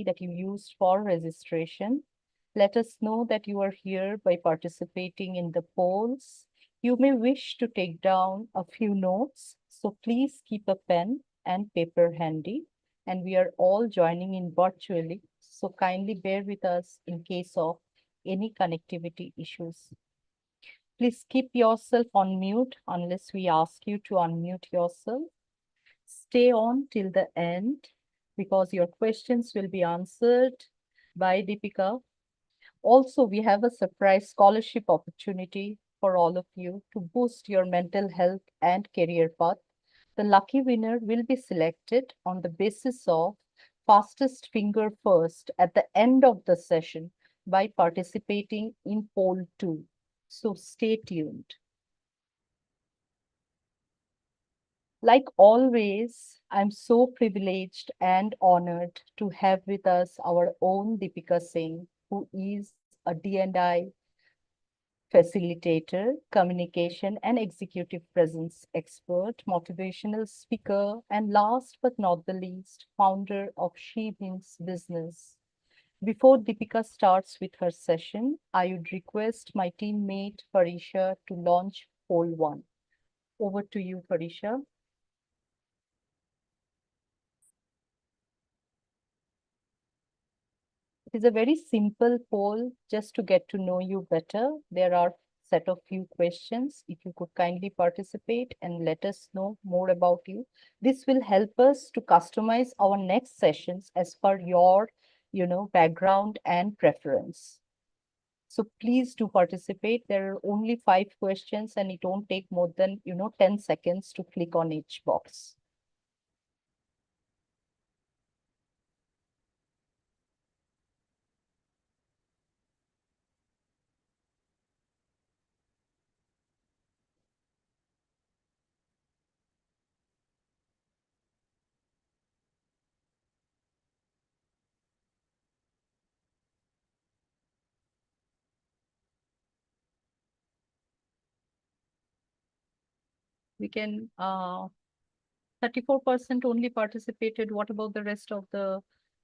that you used for registration. Let us know that you are here by participating in the polls. You may wish to take down a few notes, so please keep a pen and paper handy. And we are all joining in virtually, so kindly bear with us in case of any connectivity issues. Please keep yourself on mute unless we ask you to unmute yourself. Stay on till the end because your questions will be answered by Dipika. Also, we have a surprise scholarship opportunity for all of you to boost your mental health and career path. The lucky winner will be selected on the basis of fastest finger first at the end of the session by participating in poll 2. So stay tuned. Like always, I'm so privileged and honored to have with us our own Dipika Singh, who is a D&I facilitator, communication and executive presence expert, motivational speaker, and last but not the least, founder of She Means Business. Before Dipika starts with her session, I would request my teammate Farisha to launch poll 1. Over to you, Farisha. It is a very simple poll just to get to know you better. There are set of few questions. If you could kindly participate and let us know more about you. This will help us to customize our next sessions as per your, background and preference. So please do participate. There are only 5 questions and it won't take more than, 10 seconds to click on each box. We can 34% only participated. What about the rest of the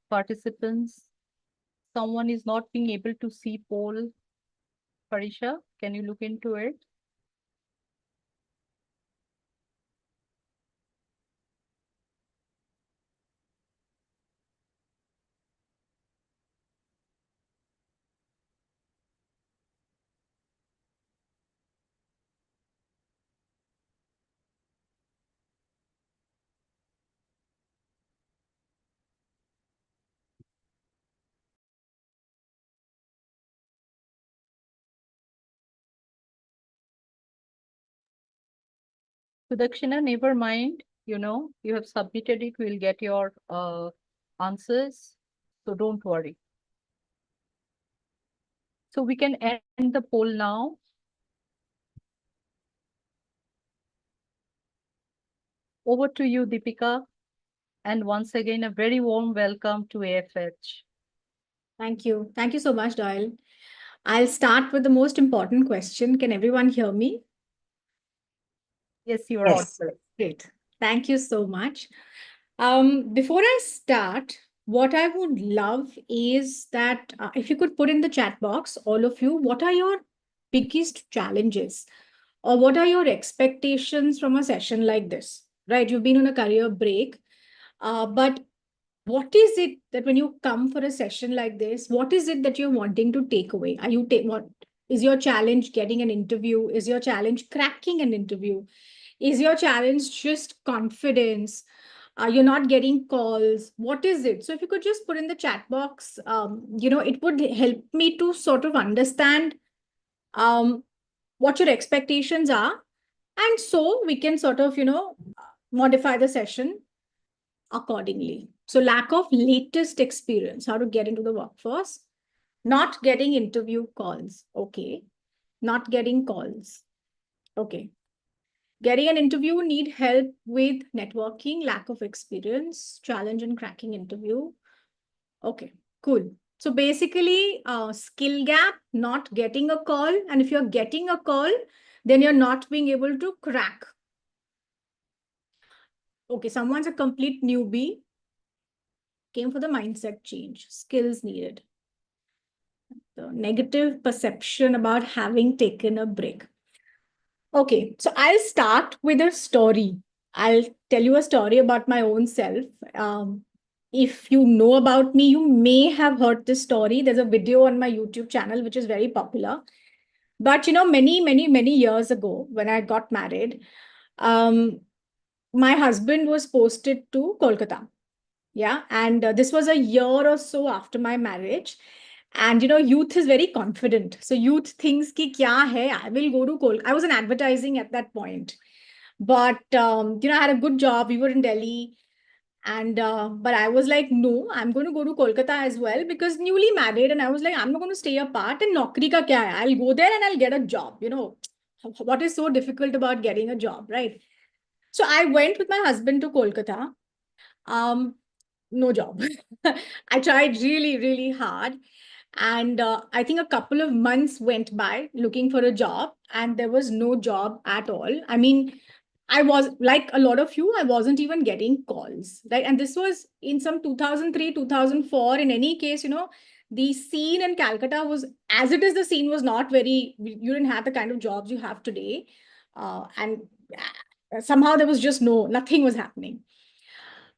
participants? Someone is not being able to see poll. Parisha, can you look into it? Sudakshina, never mind. You have submitted it. We'll get your answers. So don't worry. So we can end the poll now. Over to you, Dipika. And once again, a very warm welcome to AFH. Thank you. Thank you so much, Doyle. I'll start with the most important question. Can everyone hear me? Yes, you are audible. Great. Thank you so much. Before I start, what I would love is that if you could put in the chat box, all of you, what are your biggest challenges or what are your expectations from a session like this? Right? You've been on a career break, but what is it that when you come for a session like this, what is it that you're wanting to take away? What is your challenge getting an interview? Is your challenge cracking an interview? Is your challenge just confidence? You're not getting calls. What is it? So if you could just put in the chat box, it would help me to sort of understand what your expectations are. And so we can sort of, modify the session accordingly. So lack of latest experience, how to get into the workforce, not getting interview calls. Okay. Not getting calls. Okay. Getting an interview, need help with networking, lack of experience, challenge in cracking interview. Okay, cool. So basically, skill gap, not getting a call. And if you're getting a call, then you're not being able to crack. Okay, someone's a complete newbie. came for the mindset change, skills needed, the negative perception about having taken a break. Okay, so I'll start with a story. I'll tell you a story about my own self. If you know about me, you may have heard this story. There's a video on my YouTube channel which is very popular. But many, many, many years ago, when I got married, um, my husband was posted to Kolkata. Yeah. And this was a year or so after my marriage. And youth is very confident. So youth thinks ki kya hai, I will go to Kolkata. I was in advertising at that point. But I had a good job. We were in Delhi. And but I was like, no, I'm going to go to Kolkata as well because newly married. And I was like, I'm not going to stay apart. And Naukri ka kya hai? I'll go there and I'll get a job. What is so difficult about getting a job, right? So I went with my husband to Kolkata. Um, no job. I tried really, really hard. And I think a couple of months went by looking for a job, and there was no job at all. I mean, I was like a lot of you, I wasn't even getting calls, right? And this was in some 2003, 2004. In any case, the scene in Calcutta was, as it is, the scene was not very, you didn't have the kind of jobs you have today. And somehow there was just nothing was happening.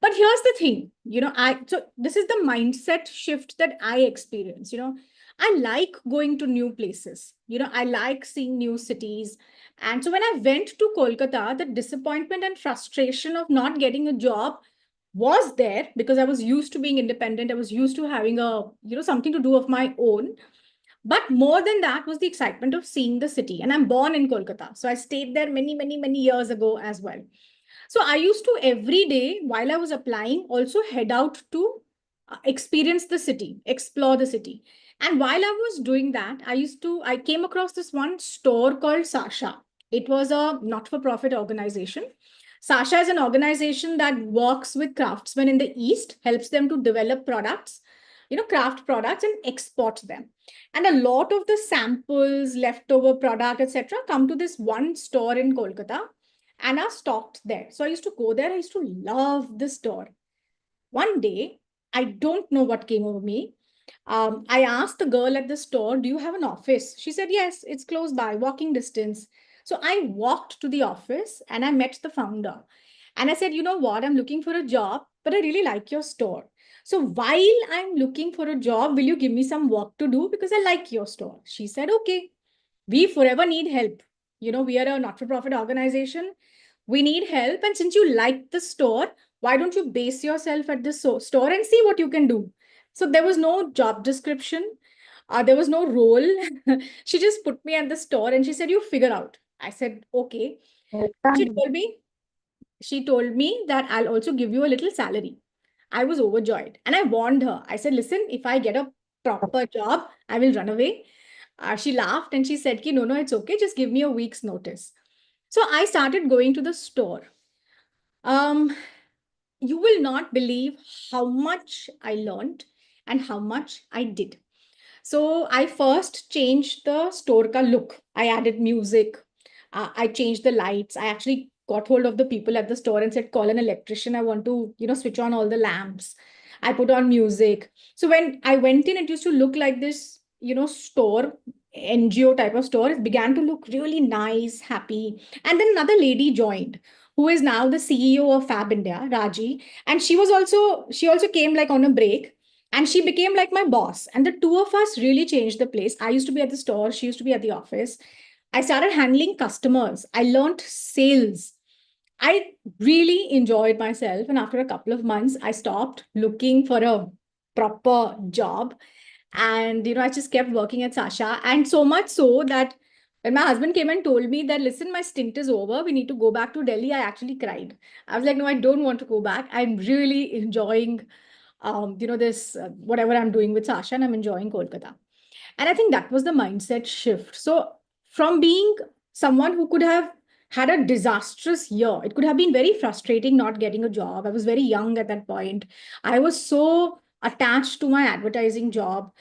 But here's the thing, so this is the mindset shift that I experience. I like going to new places. I like seeing new cities. And so when I went to Kolkata, the disappointment and frustration of not getting a job was there because I was used to being independent. I was used to having something to do of my own. But more than that was the excitement of seeing the city. And I'm born in Kolkata. So I stayed there many, many, many years ago as well. So I used to every day while I was applying also head out to experience the city, explore the city. And while I was doing that, I came across this one store called Sasha. It was a not-for-profit organization. Sasha is an organization that works with craftsmen in the East, helps them to develop products, craft products and export them. And a lot of the samples, leftover product, etc., come to this one store in Kolkata and are stocked there. So I used to go there. I used to love the store. One day, I don't know what came over me. I asked the girl at the store, do you have an office? She said, yes, it's close by, walking distance. So I walked to the office and I met the founder. And I said, you know what? I'm looking for a job, but I really like your store. So while I'm looking for a job, will you give me some work to do? Because I like your store. She said, okay, we forever need help. We are a not-for-profit organization. We need help. And since you like the store, why don't you base yourself at the store and see what you can do? So there was no job description. There was no role. She just put me at the store and she said, you figure out. I said, okay. She told me, she told me that I'll also give you a little salary. I was overjoyed. And I warned her. I said, listen, if I get a proper job, I will run away. She laughed and she said, no, no, it's okay. Just give me a week's notice. So I started going to the store. Um, you will not believe how much I learned and how much I did. So I first changed the store ka look. I added music. I changed the lights. I actually got hold of the people at the store and said, call an electrician. I want to, switch on all the lamps. I put on music. So when I went in, it used to look like this, store, NGO type of store. It began to look really nice, happy. And then another lady joined who is now the CEO of Fab India, Raji. And she also came like on a break and she became like my boss. And the two of us really changed the place. I used to be at the store. She used to be at the office. I started handling customers. I learned sales. I really enjoyed myself. And after a couple of months, I stopped looking for a proper job. And, I just kept working at Sasha. And so much so that when my husband came and told me that, listen, my stint is over, we need to go back to Delhi, I actually cried. I was like, no, I don't want to go back. I'm really enjoying, this, whatever I'm doing with Sasha, and I'm enjoying Kolkata. And I think that was the mindset shift. So from being someone who could have had a disastrous year, it could have been very frustrating not getting a job. I was very young at that point. I was so attached to my advertising job.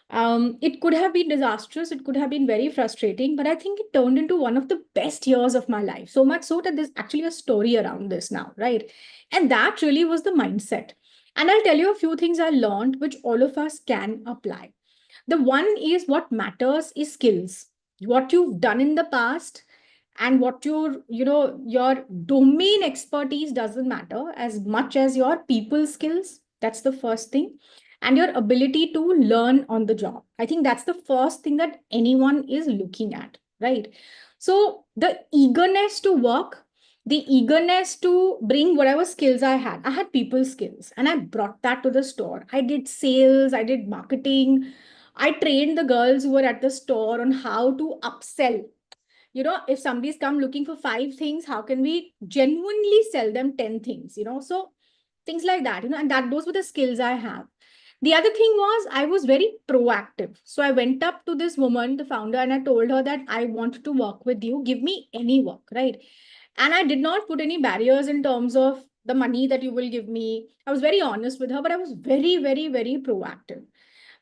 It could have been disastrous. It could have been very frustrating, but I think it turned into one of the best years of my life. So much so that there's actually a story around this now, right? And that really was the mindset. And I'll tell you a few things I learned which all of us can apply. The one is what matters is skills, what you've done in the past, and what your domain expertise doesn't matter as much as your people skills. That's the first thing. And your ability to learn on the job. I think that's the first thing that anyone is looking at, right? So the eagerness to work, the eagerness to bring whatever skills I had people skills, and I brought that to the store. I did sales, I did marketing, I trained the girls who were at the store on how to upsell. If somebody's come looking for 5 things, how can we genuinely sell them 10 things? So things like that, and that those were the skills I have. The other thing was I was very proactive. So I went up to this woman, the founder, and I told her that I want to work with you. Give me any work, right? And I did not put any barriers in terms of the money that you will give me. I was very honest with her, but I was very, very, very proactive.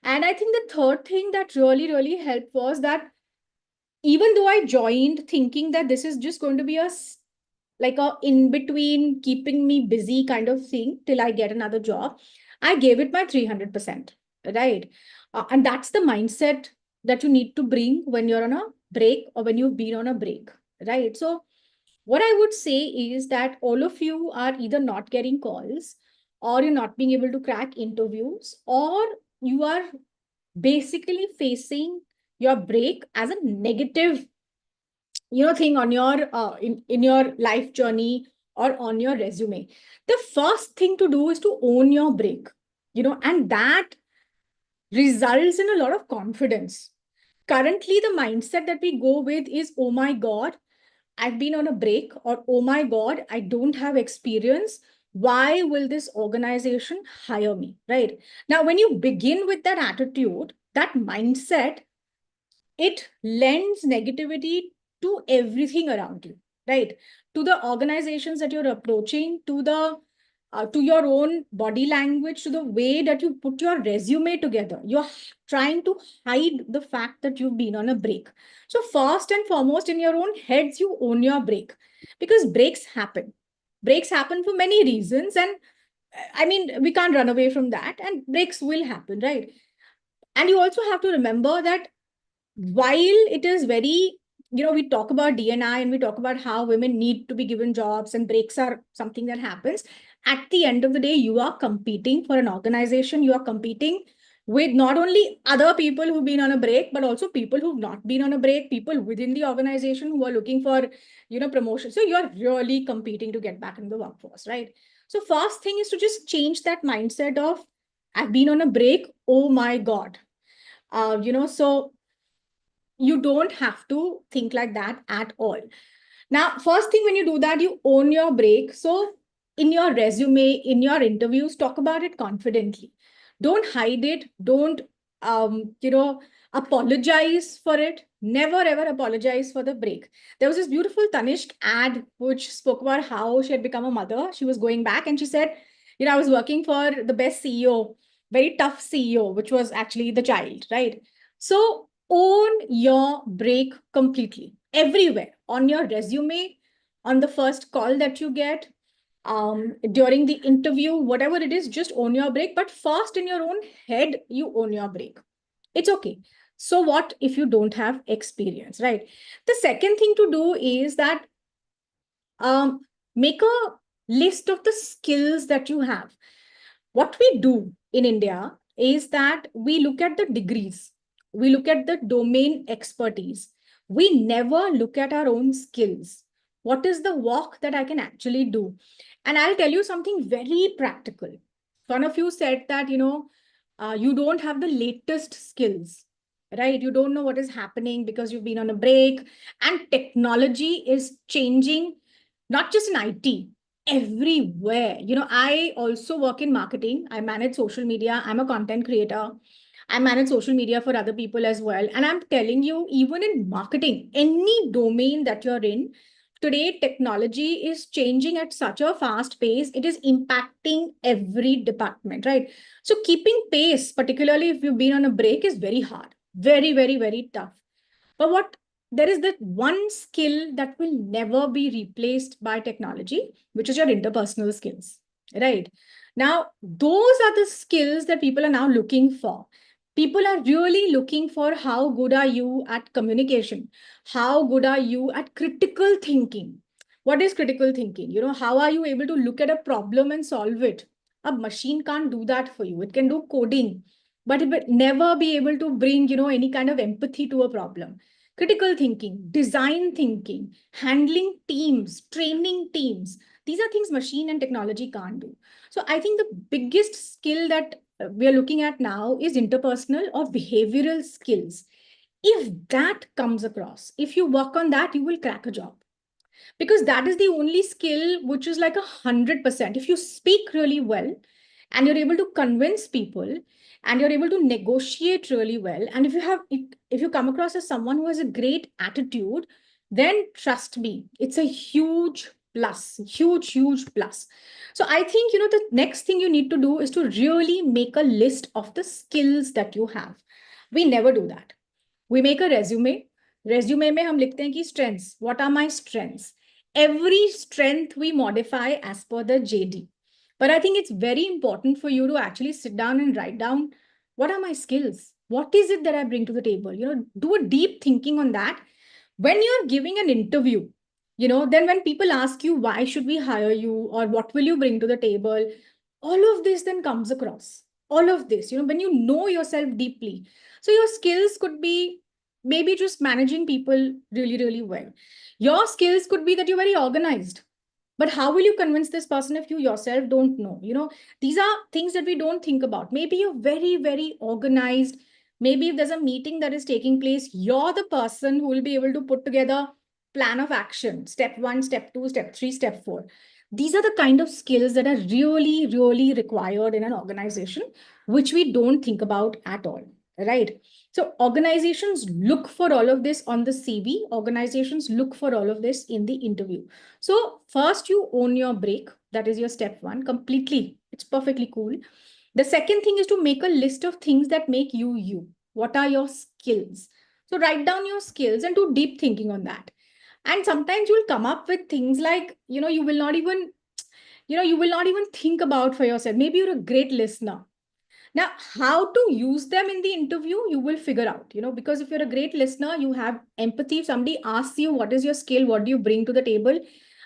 And I think the third thing that really, really helped was that even though I joined thinking that this is just going to be like a in between keeping me busy kind of thing till I get another job, I gave it my 300%, right? And that's the mindset that you need to bring when you're on a break or when you've been on a break, right? So what I would say is that all of you are either not getting calls, or you're not being able to crack interviews, or you are basically facing your break as a negative thing on your in your life journey or on your resume. The first thing to do is to own your break, and that results in a lot of confidence. Currently the mindset that we go with is, oh my god, I've been on a break, or oh my god, I don't have experience, why will this organization hire me, right? Now when you begin with that attitude, that mindset, it lends negativity to everything around you, right? To the organizations that you're approaching, to your own body language, to the way that you put your resume together. You're trying to hide the fact that you've been on a break. So first and foremost, in your own heads, you own your break, because breaks happen. Breaks happen for many reasons, and I mean, we can't run away from that, and breaks will happen, right? And you also have to remember that while it is very, we talk about DNI and we talk about how women need to be given jobs and breaks are something that happens, at the end of the day, you are competing for an organization. You are competing with not only other people who've been on a break, but also people who've not been on a break, people within the organization who are looking for, promotion. So you're really competing to get back in the workforce, right? So first thing is to just change that mindset of, I've been on a break. Oh my God. So you don't have to think like that at all. Now, first thing when you do that, you own your break. So in your resume, in your interviews, talk about it confidently. Don't hide it. Don't, apologize for it. Never ever apologize for the break. There was this beautiful Tanishq ad which spoke about how she had become a mother. She was going back and she said, I was working for the best CEO, very tough CEO, which was actually the child, right? So own your break completely, everywhere, on your resume, on the first call that you get, during the interview, whatever it is, just own your break. But first, in your own head, you own your break. It's okay. So what if you don't have experience, right? The second thing to do is that um, make a list of the skills that you have. What we do in India is that we look at the degrees, we look at the domain expertise. We never look at our own skills. What is the work that I can actually do? And I'll tell you something very practical. One of you said that, you don't have the latest skills, right? You don't know what is happening because you've been on a break, and technology is changing, not just in IT, everywhere. I also work in marketing. I manage social media. I'm a content creator. I manage social media for other people as well. And I'm telling you, even in marketing, any domain that you're in, today technology is changing at such a fast pace. It is impacting every department, right? So keeping pace, particularly if you've been on a break, is very hard. Very, very, very tough. But what there is that one skill that will never be replaced by technology, which is your interpersonal skills, right? Now, those are the skills that people are now looking for. People are really looking for how good are you at communication? How good are you at critical thinking? What is critical thinking? How are you able to look at a problem and solve it? A machine can't do that for you. It can do coding, but it will never be able to bring, any kind of empathy to a problem. Critical thinking, design thinking, handling teams, training teams. These are things machine and technology can't do. So I think the biggest skill that we are looking at now is interpersonal or behavioral skills. If that comes across, if you work on that, you will crack a job, because that is the only skill which is like 100%. If you speak really well and you're able to convince people and you're able to negotiate really well, and if you come across as someone who has a great attitude, then trust me, it's a huge plus, huge plus. So I think, the next thing you need to do is to really make a list of the skills that you have. We never do that. We make a resume में हम लिखते हैं कि strengths, what are my strengths? Every strength we modify as per the JD. But I think it's very important for you to actually sit down and write down, what are my skills? What is it that I bring to the table? Do a deep thinking on that. When you're giving an interview, then when people ask you, why should we hire you, or what will you bring to the table, all of this then comes across. All of this, when you know yourself deeply. So your skills could be maybe just managing people really, really well. Your skills could be that you're very organized. But how will you convince this person if you yourself don't know? These are things that we don't think about. Maybe you're very, very organized. Maybe if there's a meeting that is taking place, you're the person who will be able to put together plan of action, step 1, step 2, step 3, step 4. These are the kind of skills that are really, really required in an organization, which we don't think about at all, right? So organizations look for all of this on the CV. Organizations look for all of this in the interview. So first you own your break. That is your step 1 completely. It's perfectly cool. The second thing is to make a list of things that make you you. What are your skills? So write down your skills and do deep thinking on that. And sometimes you'll come up with things like, you will not even think about for yourself. Maybe you're a great listener. Now, how to use them in the interview, you will figure out, because if you're a great listener, you have empathy. If somebody asks you, what is your skill? What do you bring to the table?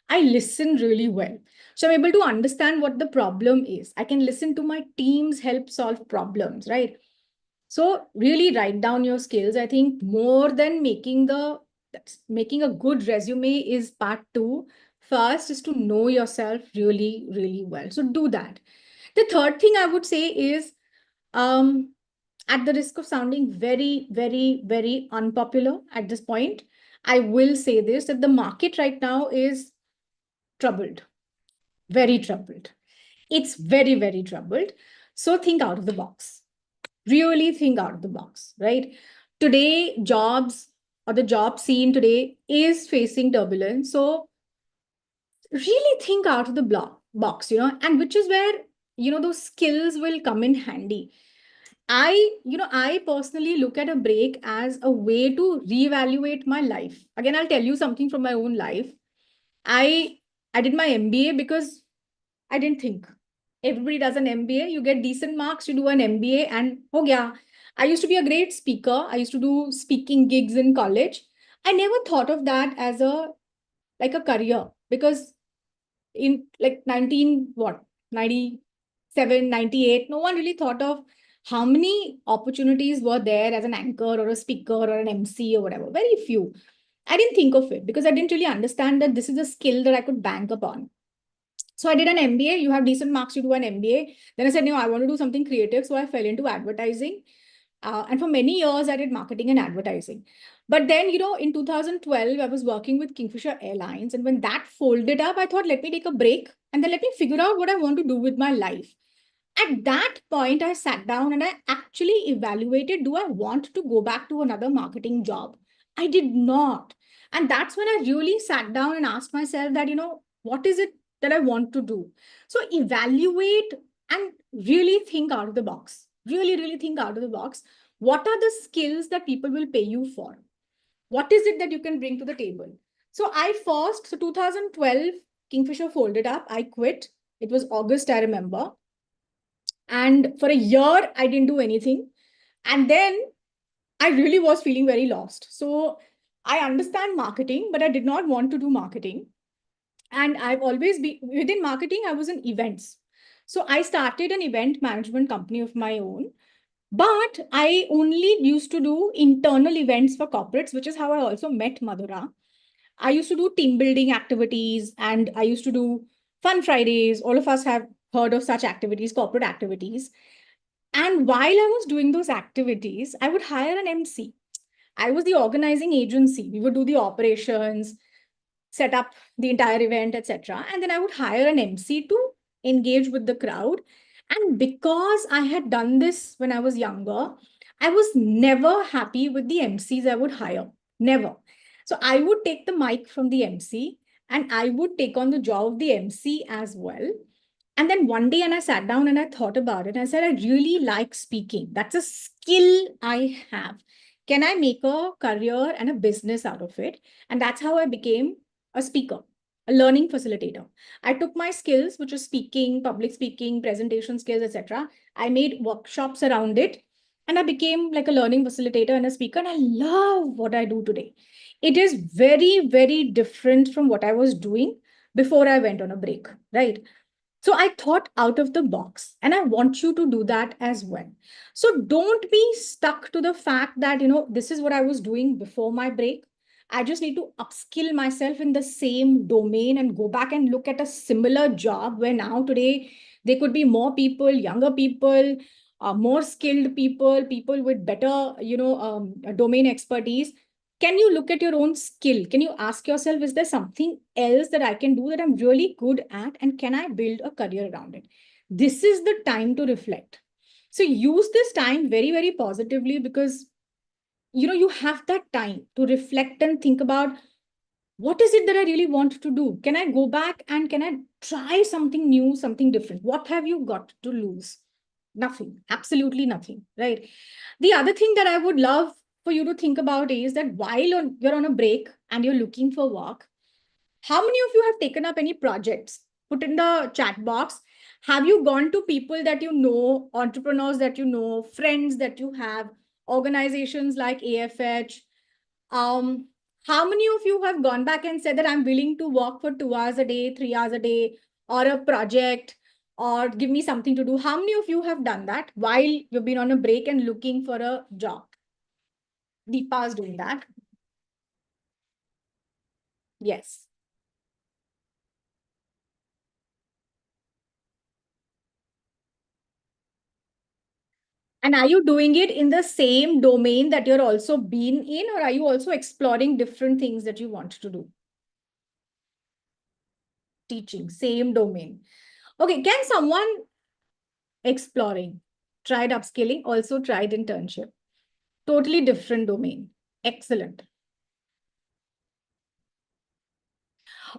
I listen really well. So I'm able to understand what the problem is. I can listen to my teams help solve problems, right? So really write down your skills. I think more than making a good resume is part 2. First is to know yourself really, really well. So do that. The third thing I would say is, um, at the risk of sounding very, very, very unpopular at this point, I will say this, that the market right now is troubled, very troubled. It's very, very troubled. So think out of the box. Really think out of the box, right? Today, jobs or the job scene today is facing turbulence. So really think out of the box, and which is where, those skills will come in handy. I personally look at a break as a way to reevaluate my life. Again, I'll tell you something from my own life. I I did my MBA because I didn't think. Everybody does an MBA, you get decent marks, you do an MBA, and oh yeah. I used to be a great speaker. I used to do speaking gigs in college. I never thought of that as a career, because in like 19 what 97, 98, no one really thought of how many opportunities were there as an anchor or a speaker or an MC or whatever. Very few. I didn't think of it because I didn't really understand that this is a skill that I could bank upon. So I did an MBA. You have decent marks, you do an MBA. Then I said, no, I want to do something creative. So I fell into advertising. And for many years, I did marketing and advertising. But then, in 2012, I was working with Kingfisher Airlines. And when that folded up, I thought, let me take a break and then let me figure out what I want to do with my life. At that point, I sat down and I actually evaluated, do I want to go back to another marketing job? I did not. And that's when I really sat down and asked myself that, what is it that I want to do? So evaluate and really think out of the box. Really, really think out of the box. What are the skills that people will pay you for? What is it that you can bring to the table? So 2012, Kingfisher folded up. I quit. It was August, I remember. And for a year, I didn't do anything. And then I really was feeling very lost. So I understand marketing, but I did not want to do marketing. And I've always been within marketing, I was in events. So I started an event management company of my own, but I only used to do internal events for corporates, which is how I also met Madhura. I used to do team building activities and I used to do fun Fridays. All of us have heard of such activities, corporate activities. And while I was doing those activities, I would hire an MC. I was the organizing agency. We would do the operations, set up the entire event, etc. And then I would hire an MC to engage with the crowd. And because I had done this when I was younger, I was never happy with the MCs I would hire. Never. So I would take the mic from the MC and I would take on the job of the MC as well. And then one day, and I sat down and I thought about it. I said, I really like speaking. That's a skill I have. Can I make a career and a business out of it? And that's how I became a speaker, a learning facilitator. I took my skills, which is speaking, public speaking, presentation skills, etc. I made workshops around it, and I became like a learning facilitator and a speaker. And I love what I do today. It is very, very different from what I was doing before I went on a break, right? So I thought out of the box, and I want you to do that as well. So don't be stuck to the fact that, this is what I was doing before my break. I just need to upskill myself in the same domain and go back and look at a similar job where now today there could be more people, younger people, more skilled people, people with better, domain expertise. Can you look at your own skill? Can you ask yourself, is there something else that I can do that I'm really good at? And can I build a career around it? This is the time to reflect. So use this time very, very positively because, you have that time to reflect and think about what is it that I really want to do? Can I go back and can I try something new, something different? What have you got to lose? Nothing, absolutely nothing, right? The other thing that I would love for you to think about is that while you're on a break and you're looking for work, how many of you have taken up any projects? Put in the chat box. Have you gone to people that you know, entrepreneurs that you know, friends that you have, organizations like AFH? Um, how many of you have gone back and said that I'm willing to work for 2 hours a day, 3 hours a day, or a project, or give me something to do? How many of you have done that while you've been on a break and looking for a job? Deepa is doing that. Yes. And are you doing it in the same domain that you're also been in, or are you also exploring different things that you want to do? Teaching, same domain. Okay, can someone exploring, tried upskilling, also tried internship? Totally different domain. Excellent.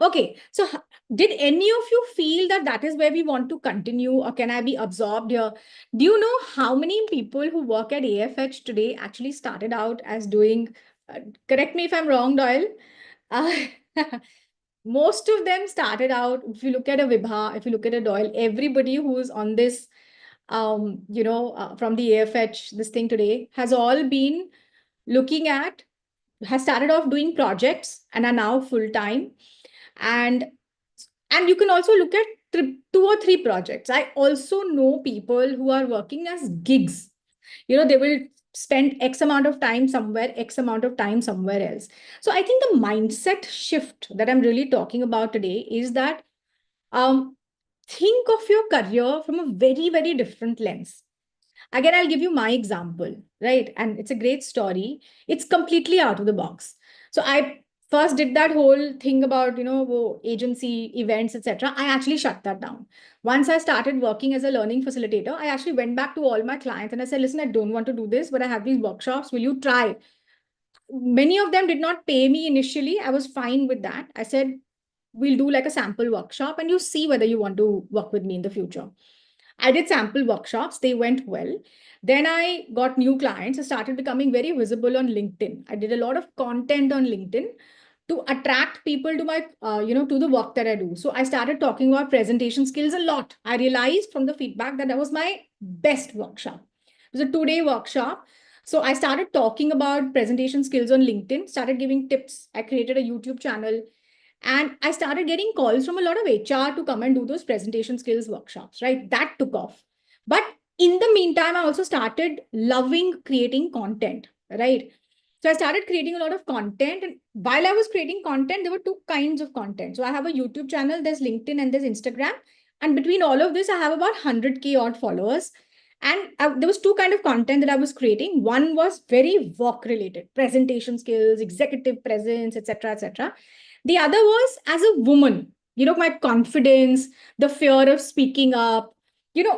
Okay, so did any of you feel that that is where we want to continue, or can I be absorbed here? Do you know how many people who work at AFH today actually started out as doing, correct me if I'm wrong, Doyle, uh, most of them started out, if you look at a Vibha, if you look at a Doyle, everybody who's on this, from the AFH, this thing today, has all been looking at, has started off doing projects and are now full-time. And you can also look at 2 or 3 projects. I also know people who are working as gigs. They will spend X amount of time somewhere, X amount of time somewhere else. So I think the mindset shift that I'm really talking about today is that think of your career from a very, very different lens. Again, I'll give you my example, right? And it's a great story. It's completely out of the box. So I first did that whole thing about, agency events, etc. I actually shut that down. Once I started working as a learning facilitator, I actually went back to all my clients and I said, listen, I don't want to do this, but I have these workshops. Will you try? Many of them did not pay me initially. I was fine with that. I said, we'll do like a sample workshop and you see whether you want to work with me in the future. I did sample workshops. They went well. Then I got new clients. I started becoming very visible on LinkedIn. I did a lot of content on LinkedIn to attract people to my, to the work that I do. So I started talking about presentation skills a lot. I realized from the feedback that was my best workshop. It was a 2-day workshop. So I started talking about presentation skills on LinkedIn, started giving tips. I created a YouTube channel, and I started getting calls from a lot of HR to come and do those presentation skills workshops, right? That took off. But in the meantime, I also started loving creating content, right? So I started creating a lot of content. And while I was creating content, there were two kinds of content. So I have a YouTube channel, there's LinkedIn and there's Instagram. And between all of this, I have about 100K odd followers. And there was two kind of content that I was creating. One was very work related, presentation skills, executive presence, etc., etc. The other was as a woman, my confidence, the fear of speaking up,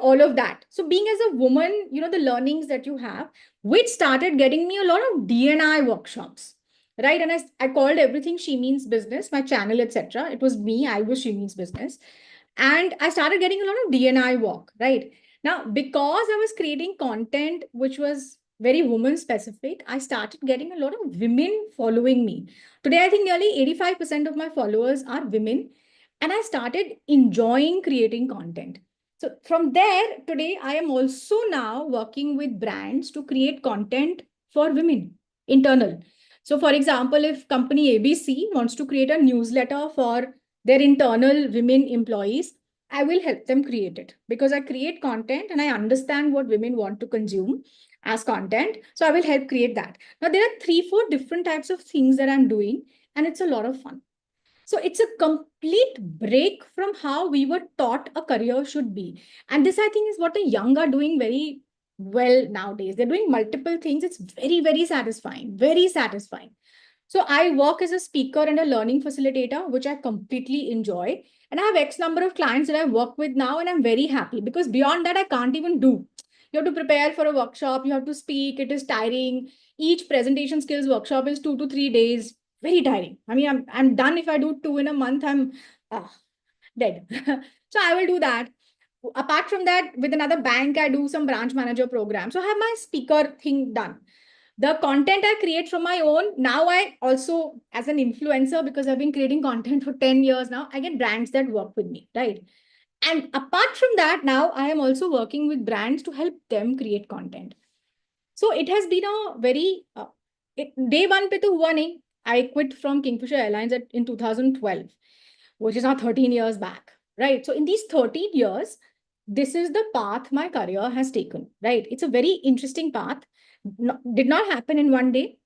all of that. So being as a woman, the learnings that you have, which started getting me a lot of D&I workshops, right? And I called everything She Means Business, my channel, etc. It was me, I was She Means Business. And I started getting a lot of D&I work, right? Now, because I was creating content which was very woman specific, I started getting a lot of women following me. Today, I think nearly 85% of my followers are women, and I started enjoying creating content. So from there, today, I am also now working with brands to create content for women, internal. So for example, if company ABC wants to create a newsletter for their internal women employees, I will help them create it because I create content and I understand what women want to consume as content. So I will help create that. Now, there are 3, 4 different types of things that I'm doing, and it's a lot of fun. So it's a complete break from how we were taught a career should be. And this, I think, is what the young are doing very well nowadays. They're doing multiple things. It's very, very satisfying, very satisfying. So I work as a speaker and a learning facilitator, which I completely enjoy. And I have X number of clients that I work with now, and I'm very happy because beyond that, I can't even do. You have to prepare for a workshop, you have to speak, it is tiring. Each presentation skills workshop is 2 to 3 days, very tiring. I mean, I'm done if I do 2 in a month, I'm dead. So I will do that. Apart from that, with another bank, I do some branch manager program. So I have my speaker thing done. The content I create from my own, now I also, as an influencer, because I've been creating content for 10 years now, I get brands that work with me, right? And apart from that, now I am also working with brands to help them create content. So it has been a very, day one pe to hua nahi. I quit from Kingfisher Airlines in 2012, which is now 13 years back, right? So in these 13 years, this is the path my career has taken, right? It's a very interesting path. Did not happen in one day,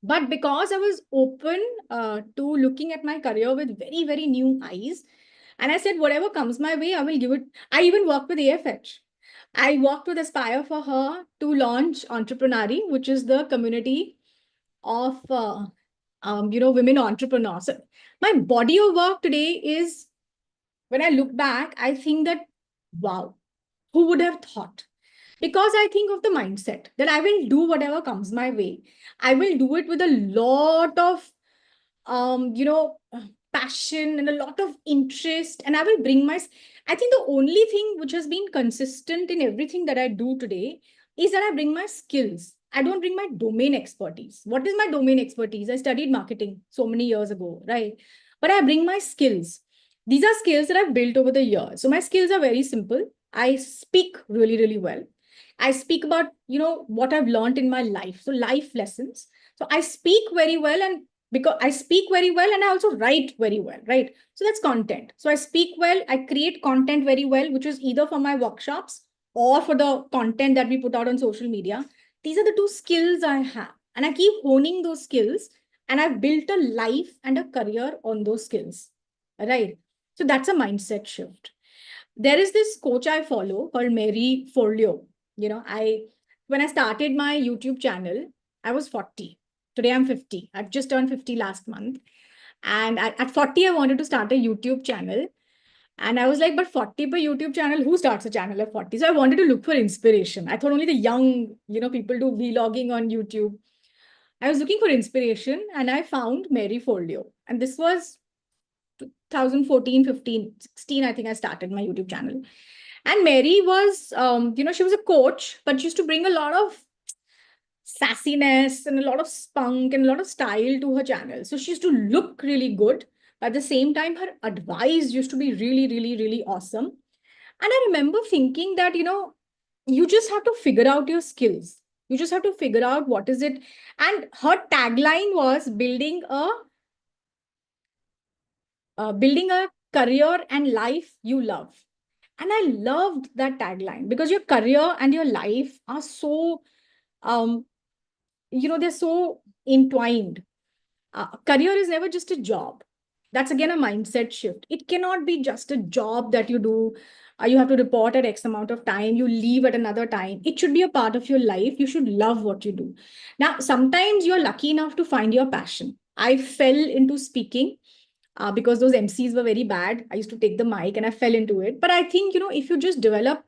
but because I was open to looking at my career with very, very new eyes, and I said, whatever comes my way, I will give it. I even worked with AFH. I worked with Aspire for her to launch Entreprenari, which is the community of women entrepreneurs. So my body of work today is, when I look back, I think that, wow, who would have thought? Because I think of the mindset that I will do whatever comes my way. I will do it with a lot of passion and a lot of interest, and I will bring my. I think the only thing which has been consistent in everything that I do today is that I bring my skills. I don't bring my domain expertise. What is my domain expertise? I studied marketing so many years ago, right? But I bring my skills. These are skills that I've built over the years. So my skills are very simple. I speak really, really well. I speak about, what I've learned in my life. So life lessons. So I speak very well, and because I speak very well and I also write very well, right? So that's content. So I speak well, I create content very well, which is either for my workshops or for the content that we put out on social media. These are the two skills I have. And I keep honing those skills, and I've built a life and a career on those skills, right? So that's a mindset shift. There is this coach I follow called Mary Forleo. When I started my YouTube channel, I was 40. Today I'm 50. I've just turned 50 last month. And at 40, I wanted to start a YouTube channel. And I was like, but 40 per YouTube channel, who starts a channel at 40? So I wanted to look for inspiration. I thought only the young, people do vlogging on YouTube. I was looking for inspiration, and I found Mary Folio. And this was 2014, 15, 16, I think I started my YouTube channel. And Mary was, she was a coach, but she used to bring a lot of sassiness and a lot of spunk and a lot of style to her channel. So she used to look really good. At the same time, her advice used to be really, really, really awesome. And I remember thinking that, you just have to figure out your skills. You just have to figure out what is it. And her tagline was building a career and life you love. And I loved that tagline because your career and your life are so, um, they're so entwined. Career is never just a job. That's again a mindset shift. It cannot be just a job that you do. You have to report at X amount of time, you leave at another time. It should be a part of your life. You should love what you do. Now, sometimes you're lucky enough to find your passion. I fell into speaking because those MCs were very bad. I used to take the mic and I fell into it. But I think, if you just develop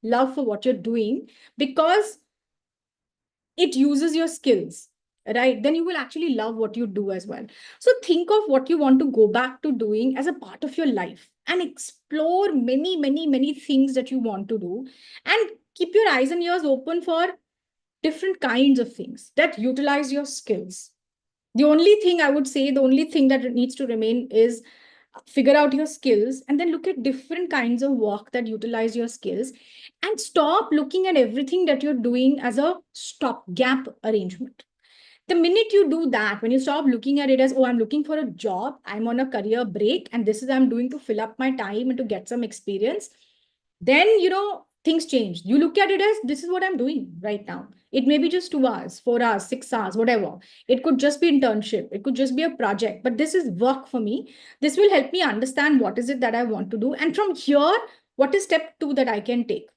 love for what you're doing, because it uses your skills, right? Then you will actually love what you do as well. So think of what you want to go back to doing as a part of your life and explore many, many, many things that you want to do, and keep your eyes and ears open for different kinds of things that utilize your skills. The only thing I would say, the only thing that needs to remain is figure out your skills and then look at different kinds of work that utilize your skills, and stop looking at everything that you're doing as a stopgap arrangement. The minute you do that, when you stop looking at it as, oh, I'm looking for a job, I'm on a career break, and this is I'm doing to fill up my time and to get some experience, then things change. You look at it as, this is what I'm doing right now. It may be just 2 hours, 4 hours, 6 hours, whatever. It could just be internship, it could just be a project, but this is work for me. This will help me understand what is it that I want to do, and from here, what is step 2 that I can take.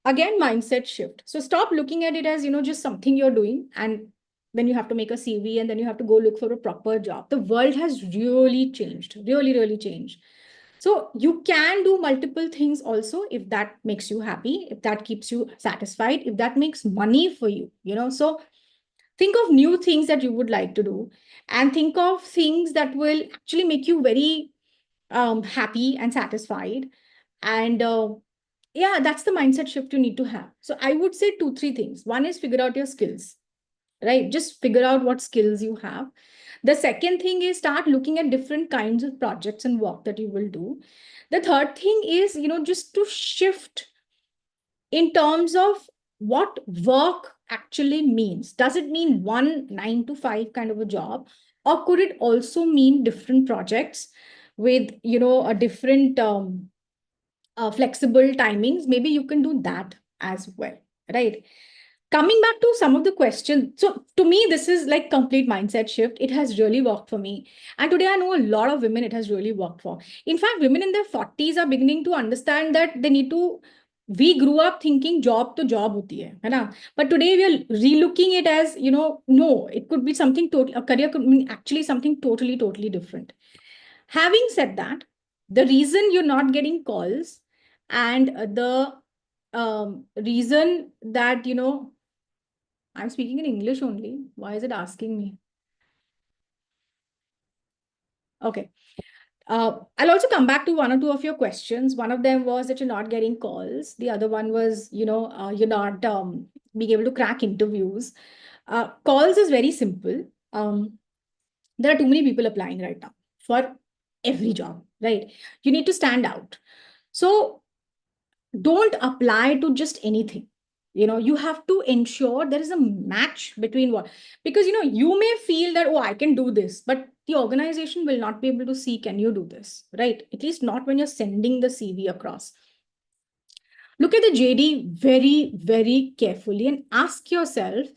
Again, mindset shift. So stop looking at it as, just something you're doing, and then you have to make a CV, and then you have to go look for a proper job. The world has really changed, really, really changed. So you can do multiple things also, if that makes you happy, if that keeps you satisfied, if that makes money for you, So think of new things that you would like to do, and think of things that will actually make you very happy and satisfied. And yeah, that's the mindset shift you need to have. So I would say 2, 3 things. One is figure out your skills, right? Just figure out what skills you have. The second thing is start looking at different kinds of projects and work that you will do. The third thing is, just to shift in terms of what work actually means. Does it mean one 9 to 5 kind of a job? Or could it also mean different projects with, a different flexible timings? Maybe you can do that as well, right? Coming back to some of the questions, so to me this is like complete mindset shift. It has really worked for me, and today I know a lot of women it has really worked for. In fact, women in their 40s are beginning to understand that they need to, we grew up thinking job to job hoti hai na? But today we are relooking it as, no, it could be something total, a career could mean actually something totally, totally different. Having said that, the reason you're not getting calls, and the reason that, I'm speaking in English only. Why is it asking me? Okay. I'll also come back to 1 or 2 of your questions. One of them was that you're not getting calls. The other one was, you're not being able to crack interviews. Calls is very simple. There are too many people applying right now for every job, right? You need to stand out. So don't apply to just anything. You have to ensure there is a match between what, because you may feel that, oh, I can do this, but the organization will not be able to see, can you do this, right? At least not when you're sending the CV across. Look at the JD very, very carefully and ask yourself,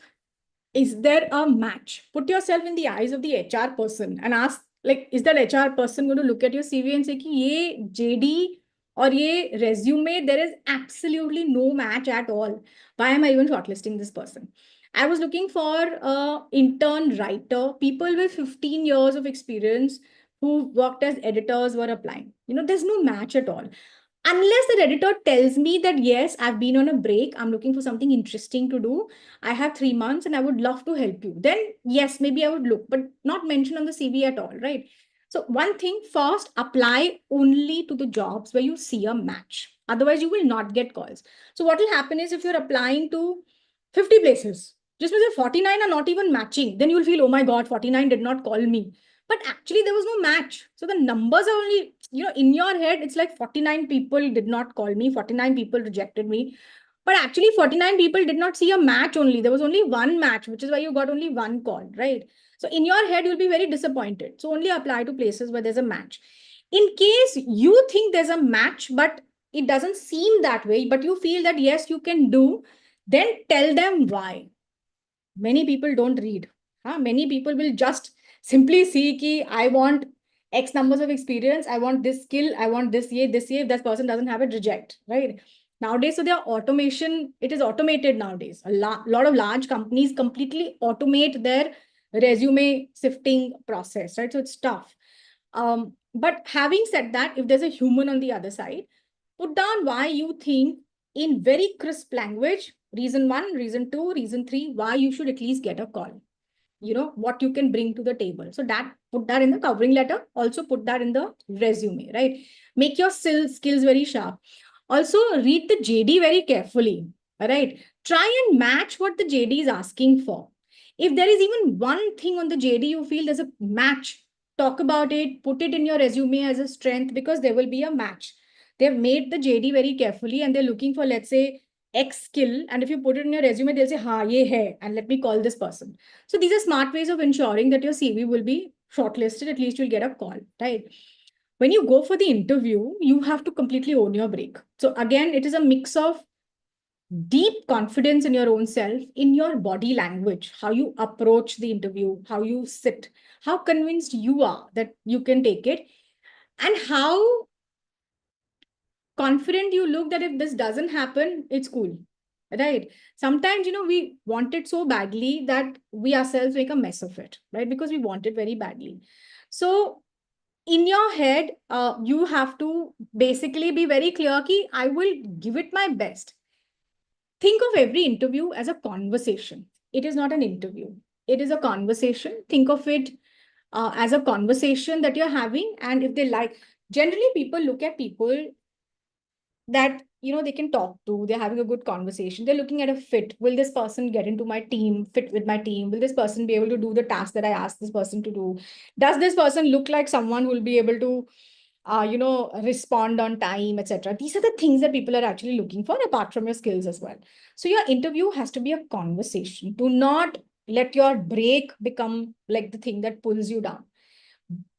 is there a match? Put yourself in the eyes of the HR person and ask, like, is that HR person going to look at your CV and say, ki, ye JD or ye resume, there is absolutely no match at all. Why am I even shortlisting this person? I was looking for a intern writer, people with 15 years of experience who worked as editors were applying. There's no match at all. Unless the editor tells me that, yes, I've been on a break, I'm looking for something interesting to do, I have 3 months and I would love to help you, then yes, maybe I would look, but not mention on the CV at all, right? So one thing, first, apply only to the jobs where you see a match. Otherwise, you will not get calls. So what will happen is, if you're applying to 50 places, Just because 49 are not even matching, then you'll feel, oh my God, 49 did not call me. But actually, there was no match. So the numbers are only, in your head, it's like 49 people did not call me, 49 people rejected me. But actually, 49 people did not see a match only. There was only one match, which is why you got only one call, right? So in your head, you'll be very disappointed. So only apply to places where there's a match. In case you think there's a match, but it doesn't seem that way, but you feel that yes, you can do, then tell them why. Many people don't read. Many people will just simply see ki I want X numbers of experience, I want this skill, I want this year, this year. If that person doesn't have it, reject, right? Nowadays, so their automation, it is automated nowadays. Lot of large companies completely automate their resume sifting process, right? So it's tough. But having said that, if there's a human on the other side, put down why you think in very crisp language, reason one, reason two, reason three, why you should at least get a call. What you can bring to the table. So that put that in the covering letter, also put that in the resume, right? Make your skills very sharp. Also read the JD very carefully, all right? Try and match what the JD is asking for. If there is even one thing on the JD you feel there's a match, talk about it, put it in your resume as a strength because there will be a match. They've made the JD very carefully and they're looking for, let's say, X skill. And if you put it in your resume, they'll say, ha, ye hai, and let me call this person. So these are smart ways of ensuring that your CV will be shortlisted. At least you'll get a call, right? When you go for the interview, you have to completely own your break. So again, it is a mix of deep confidence in your own self, in your body language, how you approach the interview, how you sit, how convinced you are that you can take it, and how confident you look that if this doesn't happen, it's cool. Right. Sometimes, we want it so badly that we ourselves make a mess of it, right? Because we want it very badly. So in your head, you have to basically be very clear ki I will give it my best. Think of every interview as a conversation. It is not an interview. It is a conversation. Think of it as a conversation that you're having. And if they like, generally people look at people that they can talk to, they're having a good conversation, they're looking at a fit. Will this person get into my team, fit with my team? Will this person be able to do the task that I asked this person to do? Does this person look like someone who will be able to respond on time, etc.? These are the things that people are actually looking for, apart from your skills as well. So your interview has to be a conversation. Do not let your break become like the thing that pulls you down.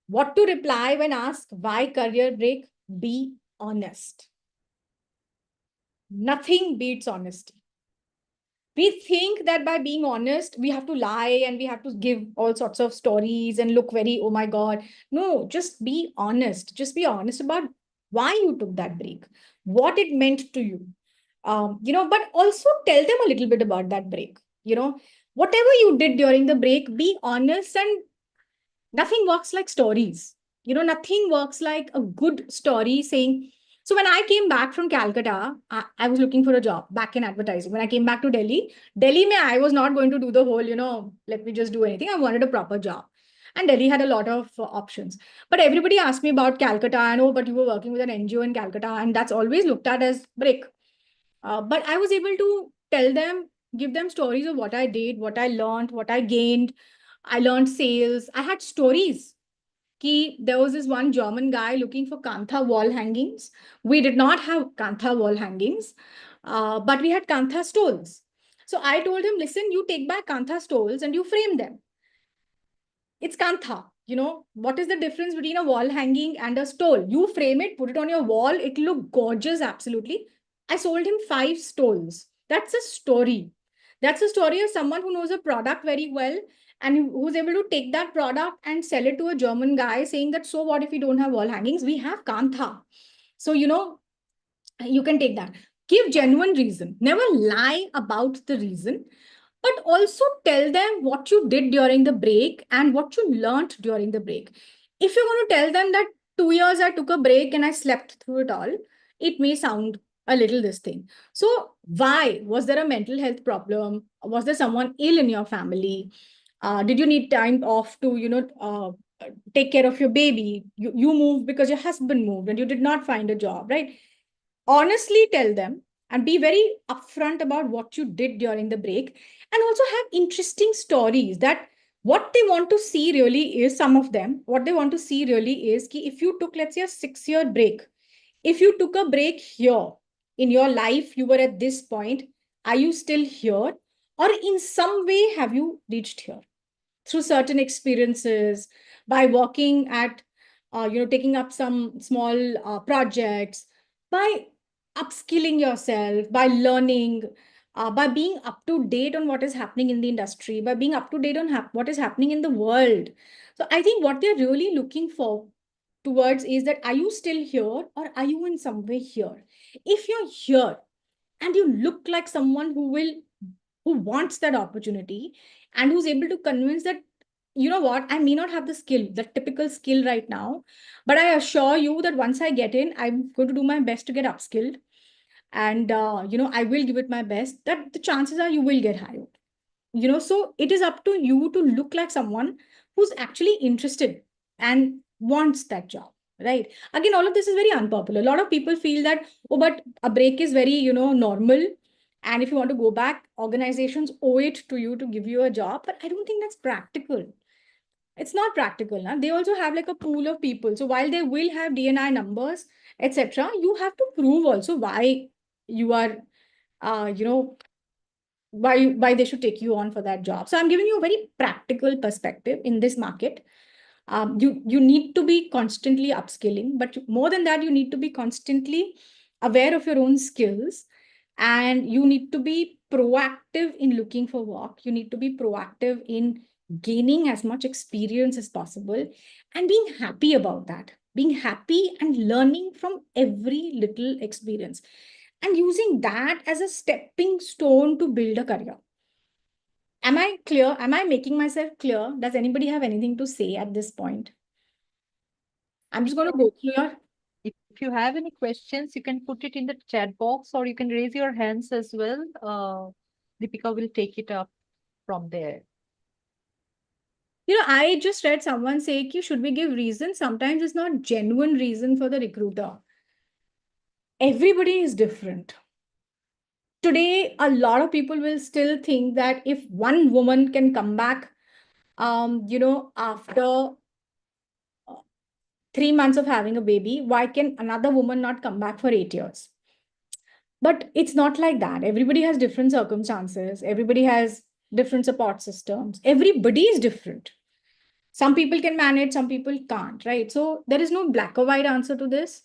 What to reply when asked why career break? Be honest. Nothing beats honesty. We think that by being honest, we have to lie and we have to give all sorts of stories and look very, oh my God. No, just be honest. Just be honest about why you took that break, what it meant to you. But also tell them a little bit about that break. Whatever you did during the break, be honest, and nothing works like stories. Nothing works like a good story saying, so when I came back from Calcutta, I was looking for a job back in advertising. When I came back to Delhi, I was not going to do the whole, let me just do anything. I wanted a proper job. And Delhi had a lot of options. But everybody asked me about Calcutta. I know, but you were working with an NGO in Calcutta, and that's always looked at as break. But I was able to tell them, give them stories of what I did, what I learned, what I gained. I learned sales. I had stories. There was this one German guy looking for Kantha wall hangings. We did not have Kantha wall hangings, but we had Kantha stoles. So I told him, listen, you take back Kantha stoles and you frame them. It's Kantha. What is the difference between a wall hanging and a stole? You frame it, put it on your wall. It look gorgeous, absolutely. I sold him 5 stoles. That's a story. That's a story of someone who knows a product very well and who's able to take that product and sell it to a German guy saying that, so what if we don't have wall hangings? We have Kantha. So, you can take that. Give genuine reason. Never lie about the reason, but also tell them what you did during the break and what you learned during the break. If you're going to tell them that 2 years I took a break and I slept through it all, it may sound a little this thing. So why? Was there a mental health problem? Was there someone ill in your family? Did you need time off to, take care of your baby? You moved because your husband moved and you did not find a job, right? Honestly tell them. and be very upfront about what you did during the break, and also have interesting stories that what they want to see really is, some of them, what they want to see really is ki if you took, let's say, a 6 year break, if you took a break here in your life, you were at this point, are you still here? Or in some way, have you reached here? Through certain experiences, by working at, taking up some small projects, by upskilling yourself, by learning, by being up to date on what is happening in the industry, by being up to date on what is happening in the world. So I think what they're really looking for towards is that, are you still here or are you in some way here? If you're here and you look like someone who wants that opportunity, and who's able to convince that, you know what, I may not have the skill, the typical skill right now, but I assure you that once I get in, I'm going to do my best to get upskilled, and I will give it my best, that the chances are you will get hired. So it is up to you to look like someone who's actually interested and wants that job, right? Again, all of this is very unpopular. A lot of people feel that, oh, but a break is very, normal, and if you want to go back, organizations owe it to you to give you a job, but I don't think that's practical. It's not practical. Nah? They also have like a pool of people, so while they will have DNI numbers, etc., you have to prove also why you are, uh, you know why they should take you on for that job. So I'm giving you a very practical perspective in this market. You need to be constantly upskilling, but more than that, you need to be constantly aware of your own skills, and you need to be proactive in looking for work. You need to be proactive in gaining as much experience as possible, and being happy about that, being happy and learning from every little experience, and using that as a stepping stone to build a career. Am I clear? Am I making myself clear? Does anybody have anything to say at this point? I'm just going to go through your. If you have any questions, you can put it in the chat box or you can raise your hands as well. Deepika will take it up from there. I just read someone say, ki, should we give reason? Sometimes it's not genuine reason for the recruiter. Everybody is different. Today, a lot of people will still think that if one woman can come back, after 3 months of having a baby, why can another woman not come back for 8 years? But it's not like that. Everybody has different circumstances. Everybody has different support systems. Everybody is different. Some people can manage, some people can't, right? So there is no black or white answer to this.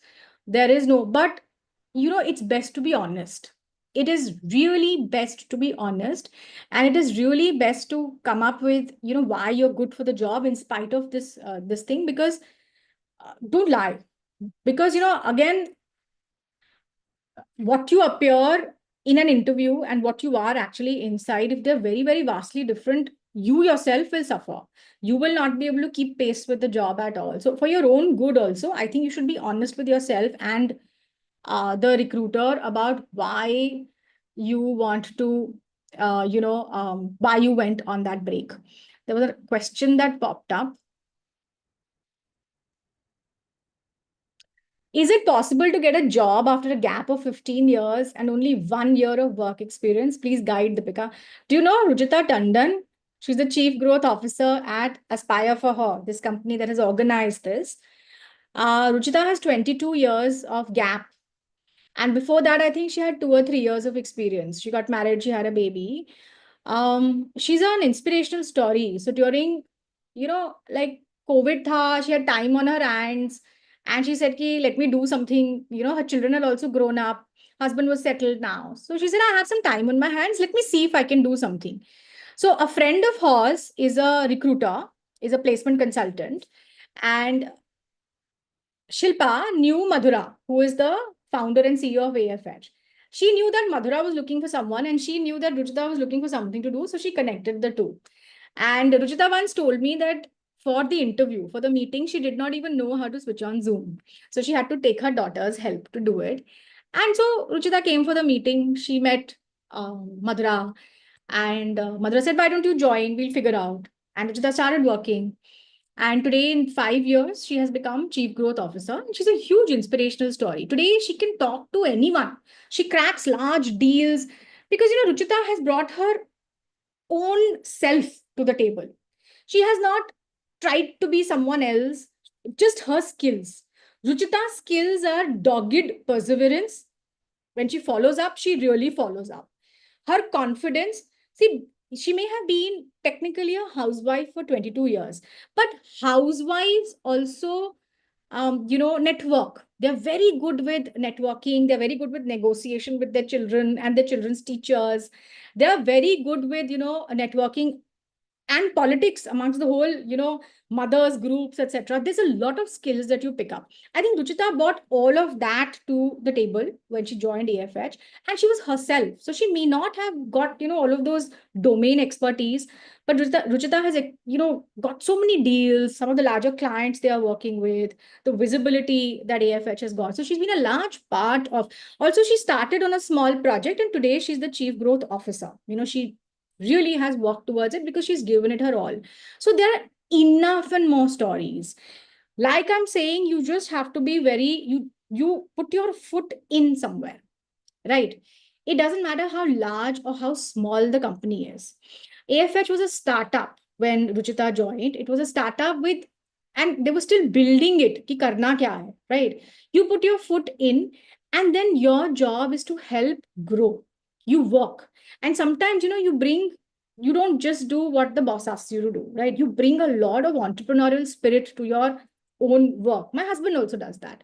There is no, but it's best to be honest. It is really best to be honest. And it is really best to come up with, why you're good for the job in spite of this thing, because don't lie. Because, again, what you appear in an interview and what you are actually inside, if they're very, very vastly different, you yourself will suffer. You will not be able to keep pace with the job at all. So for your own good also, I think you should be honest with yourself and the recruiter about why you want to, why you went on that break. There was a question that popped up. Is it possible to get a job after a gap of 15 years and only 1 year of work experience? Please guide Dipika. Do you know Rujita Tandon? She's the Chief Growth Officer at Aspire for Her, this company that has organized this. Ruchita has 22 years of gap. And before that, I think she had 2 or 3 years of experience. She got married, she had a baby. She's an inspirational story. So during, like COVID tha, she had time on her hands. And she said, ki, let me do something. Her children had also grown up. Husband was settled now. So she said, I have some time on my hands. Let me see if I can do something. So a friend of hers is a recruiter, is a placement consultant. And Shilpa knew Madhura, who is the founder and CEO of AFH. She knew that Madhura was looking for someone and she knew that Ruchita was looking for something to do. So she connected the two. And Ruchita once told me that for the interview, for the meeting, she did not even know how to switch on Zoom. So she had to take her daughter's help to do it. And so Ruchita came for the meeting. She met Madhura. And Madhura said, why don't you join? We'll figure out. And Ruchita started working. And today, in 5 years, she has become Chief Growth Officer. And she's a huge inspirational story. Today, she can talk to anyone. She cracks large deals because, Ruchita has brought her own self to the table. She has not tried to be someone else, just her skills. Ruchita's skills are dogged perseverance. When she follows up, she really follows up. Her confidence, see, she may have been technically a housewife for 22 years, but housewives also, network. They're very good with networking. They're very good with negotiation with their children and their children's teachers. They're very good with, networking and politics amongst the whole, mothers groups, etc. There's a lot of skills that you pick up. I think Ruchita brought all of that to the table when she joined AFH, and she was herself. So she may not have got, all of those domain expertise, but Ruchita has, got so many deals, some of the larger clients they are working with, the visibility that AFH has got. So she's been a large part of. Also, she started on a small project, and today she's the Chief Growth Officer. She really has worked towards it because she's given it her all. So there are enough and more stories. Like I'm saying, you just have to be very, you put your foot in somewhere, right? It doesn't matter how large or how small the company is. AFH was a startup when Ruchita joined. It was a startup with, and they were still building it. Ki karna kya hai, right? You put your foot in, and then your job is to help grow. You work. And sometimes, you don't just do what the boss asks you to do, right? You bring a lot of entrepreneurial spirit to your own work. My husband also does that.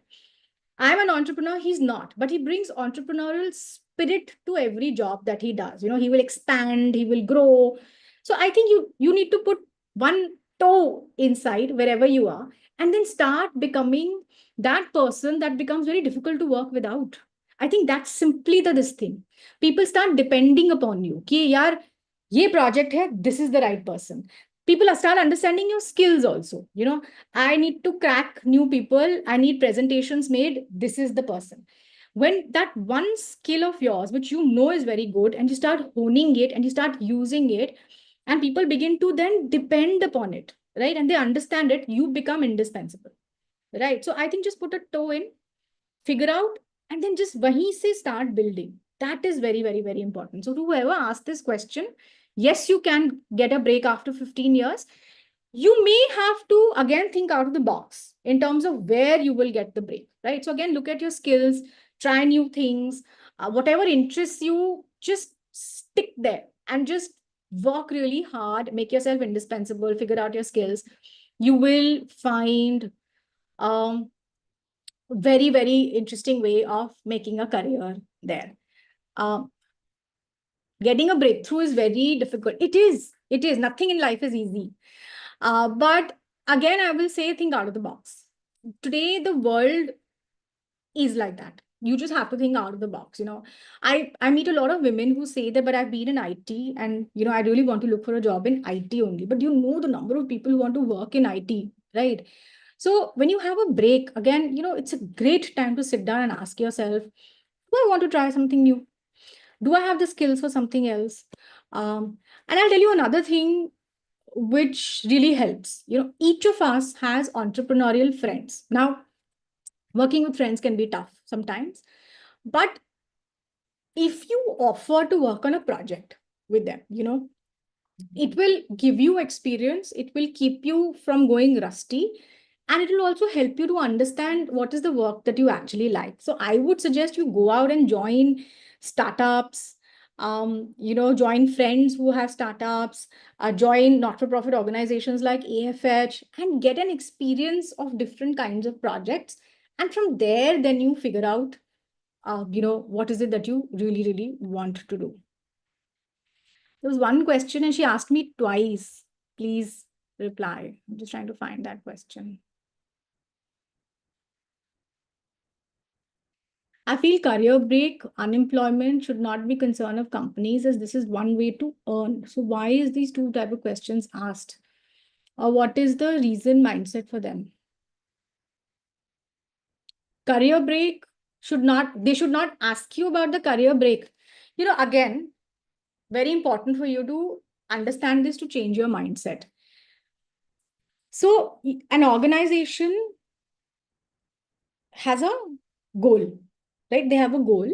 I'm an entrepreneur, he's not, but he brings entrepreneurial spirit to every job that he does. He will expand, he will grow. So I think you need to put one toe inside wherever you are, and then start becoming that person that becomes very difficult to work without. I think that's simply this thing. People start depending upon you. Ki yaar, ye project hai, this is the right person. People are start understanding your skills also. I need to crack new people. I need presentations made. This is the person. When that one skill of yours, which is very good, and you start honing it and you start using it, and people begin to then depend upon it, right? And they understand it, you become indispensable, right? So I think just put a toe in, figure out, and then just wahi se start building. That is very, very, very important. So to whoever asked this question, yes, you can get a break after 15 years. You may have to again think out of the box in terms of where you will get the break, right? So again, look at your skills, try new things, whatever interests you, just stick there and just work really hard, make yourself indispensable, figure out your skills. You will find um, very, very interesting way of making a career there. Um, Getting a breakthrough is very difficult. It is. Nothing in life is easy. But again, I will say, think out of the box. Today, the world is like that. You just have to think out of the box. I meet a lot of women who say that, but I've been in IT, and I really want to look for a job in IT only. But the number of people who want to work in IT, right? So when you have a break, again, it's a great time to sit down and ask yourself, do I want to try something new? Do I have the skills for something else? And I'll tell you another thing which really helps. Each of us has entrepreneurial friends. Now, working with friends can be tough sometimes, but if you offer to work on a project with them, it will give you experience, it will keep you from going rusty, and it will also help you to understand what is the work that you actually like. So I would suggest you go out and join startups, join friends who have startups, join not-for-profit organizations like AFH, and get an experience of different kinds of projects. And from there, then you figure out, what is it that you really, really want to do. There was one question and she asked me twice. Please reply. I'm just trying to find that question. I feel career break, unemployment should not be concern of companies, as this is one way to earn. So why is these two type of questions asked? Or what is the reason mindset for them? Career break they should not ask you about the career break. Again, very important for you to understand this to change your mindset. So an organization has a goal, right? They have a goal.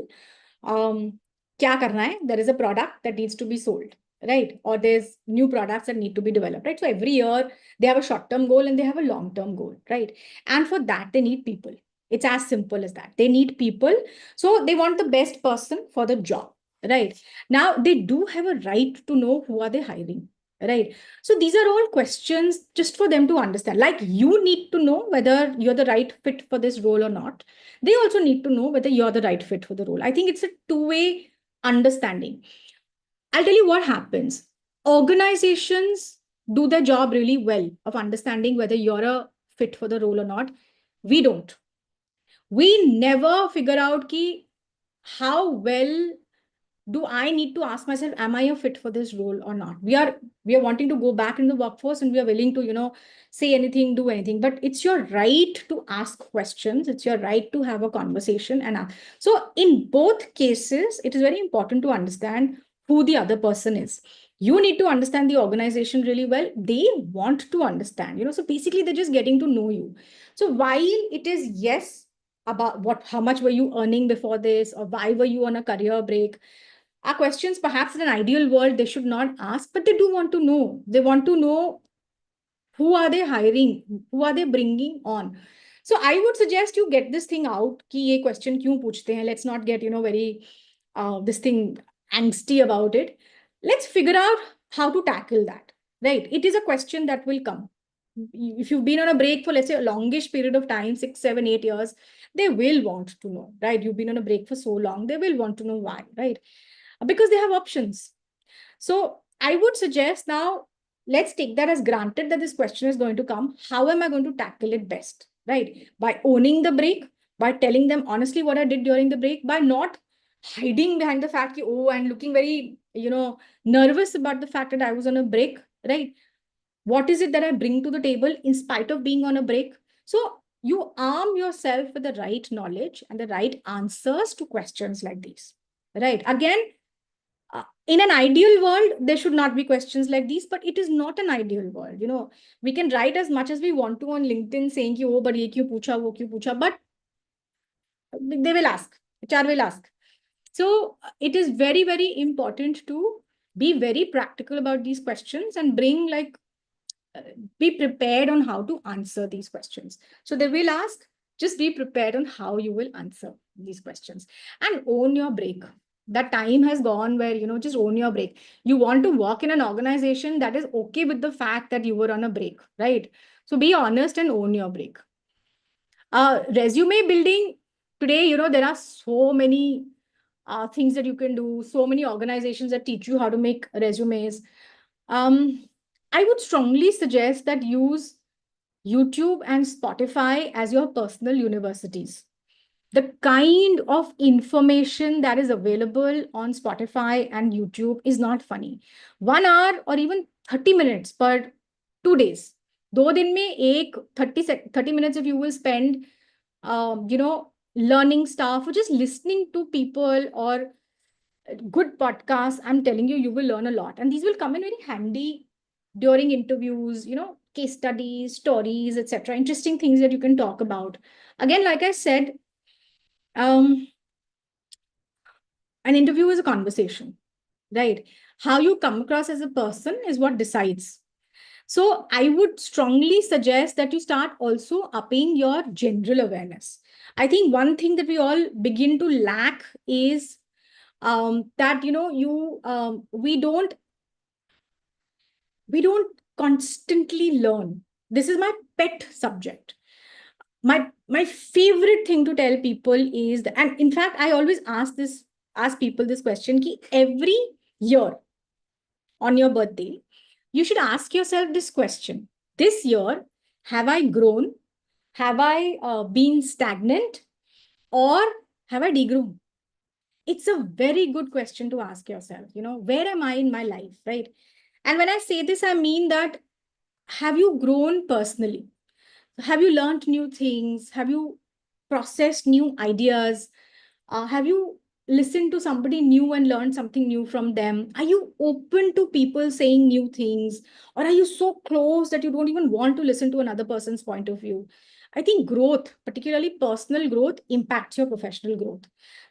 क्या करना है? There is a product that needs to be sold, right? Or there's new products that need to be developed, right? So every year they have a short-term goal and they have a long-term goal, right? And for that, they need people. It's as simple as that. They need people. So they want the best person for the job, right? Now they do have a right to know who are they hiring, right? So these are all questions just for them to understand. Like you need to know whether you're the right fit for this role or not. They also need to know whether you're the right fit for the role. I think it's a two-way understanding. I'll tell you what happens. Organizations do their job really well of understanding whether you're a fit for the role or not. We don't. We never figure out ki how well do I need to ask myself, am I a fit for this role or not? We are wanting to go back in the workforce and we are willing to, say anything, do anything. But it's your right to ask questions. It's your right to have a conversation. So in both cases, it is very important to understand who the other person is. You need to understand the organization really well. They want to understand, so basically they're just getting to know you. So while it is yes, about how much were you earning before this, or why were you on a career break, are questions perhaps in an ideal world they should not ask, but they do want to know. They want to know who are they hiring, who are they bringing on. So I would suggest you get this thing out कि ये question क्यों पूछते हैं. Let's not get very this thing angsty about it. Let's figure out how to tackle that. Right? It is a question that will come. If you've been on a break for, let's say, a longish period of time, 6, 7, 8 years, they will want to know. Right? You've been on a break for so long, they will want to know why. Right? Because they have options. So I would suggest now, let's take that as granted that this question is going to come. How am I going to tackle it best? Right? By owning the break, by telling them honestly what I did during the break, by not hiding behind the fact that, oh, and looking very, nervous about the fact that I was on a break, right? What is it that I bring to the table in spite of being on a break? So you arm yourself with the right knowledge and the right answers to questions like these, right? Again, in an ideal world, there should not be questions like these, but it is not an ideal world. We can write as much as we want to on LinkedIn saying, ki, oh, but ye kyun pucha, wo kyun pucha, but they will ask, HR will ask. So it is very, very important to be very practical about these questions and be prepared on how to answer these questions. So they will ask, just be prepared on how you will answer these questions and own your break. That time has gone where, just own your break. You want to work in an organization that is okay with the fact that you were on a break, right? So be honest and own your break. Resume building today, there are so many things that you can do, so many organizations that teach you how to make resumes. I would strongly suggest that use YouTube and Spotify as your personal universities. The kind of information that is available on Spotify and YouTube is not funny. 1 hour or even 30 minutes per 2 days. 2 दिन में एक 30 minutes if you will spend, learning stuff or just listening to people or good podcasts, I'm telling you, you will learn a lot. And these will come in very handy during interviews, case studies, stories, etc. Interesting things that you can talk about. Again, like I said, an interview is a conversation, right? How you come across as a person is what decides. So I would strongly suggest that you start also upping your general awareness. I think one thing that we all begin to lack is that we don't constantly learn. This is my pet subject. My favorite thing to tell people is that, and in fact, I always ask people this question: ki every year on your birthday, you should ask yourself this question: this year, have I grown? Have I been stagnant? Or have I degrown? It's a very good question to ask yourself. Where am I in my life, right? And when I say this, I mean that, have you grown personally? Have you learned new things? Have you processed new ideas? Have you listen to somebody new and learn something new from them? Are you open to people saying new things? Or are you so close that you don't even want to listen to another person's point of view? I think growth, particularly personal growth, impacts your professional growth.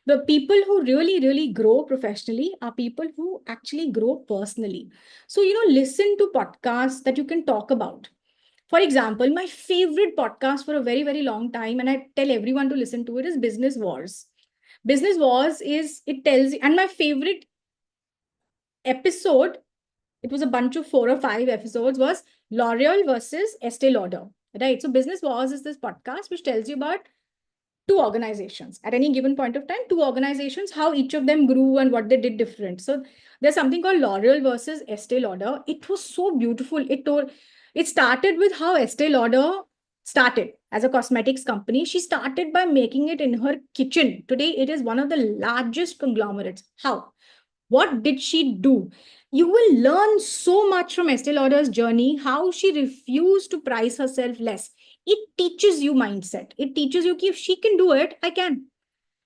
The people who really, really grow professionally are people who actually grow personally. So, listen to podcasts that you can talk about. For example, my favorite podcast for a very, very long time, and I tell everyone to listen to it, is Business Wars. Business Wars is, it tells you, and my favorite episode, it was a bunch of 4 or 5 episodes, was L'Oreal versus Estee Lauder. Right. So Business Wars is this podcast which tells you about two organizations at any given point of time, two organizations, how each of them grew and what they did different. So there's something called L'Oreal versus Estee Lauder. It was so beautiful. It started with how Estee Lauder started as a cosmetics company. She started by making it in her kitchen. Today, it is one of the largest conglomerates. How? What did she do? You will learn so much from Estee Lauder's journey, how she refused to price herself less. It teaches you mindset. It teaches you if she can do it, I can.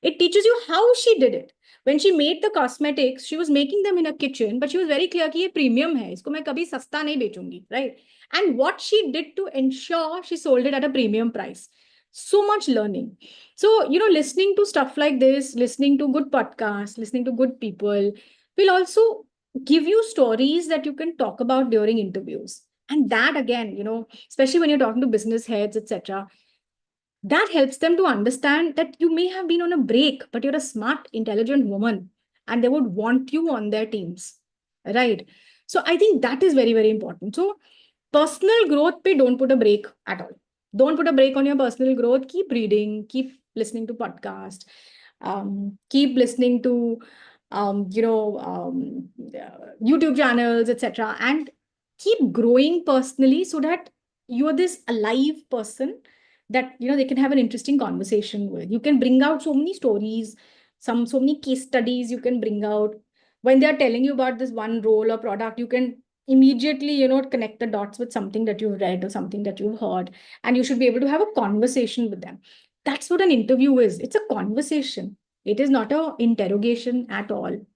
It teaches you how she did it. When she made the cosmetics, she was making them in a kitchen, but she was very clear कि ये premium है, इसको मैं कभी सस्ता नहीं बेचूंगी, right? And what she did to ensure she sold it at a premium price. So much learning. So, listening to stuff like this, listening to good podcasts, listening to good people will also give you stories that you can talk about during interviews. And that again, especially when you're talking to business heads, etc., that helps them to understand that you may have been on a break, but you're a smart, intelligent woman, and they would want you on their teams. Right. So I think that is very, very important. So personal growth pe don't put a break at all. Don't put a break on your personal growth. Keep reading, keep listening to podcasts, keep listening to YouTube channels, etc. And keep growing personally so that you're this alive person that they can have an interesting conversation with. You can bring out so many stories, so many case studies you can bring out. When they're telling you about this one role or product, you can immediately connect the dots with something that you've read or something that you've heard, and you should be able to have a conversation with them. That's what an interview is. It's a conversation. It is not a interrogation at all.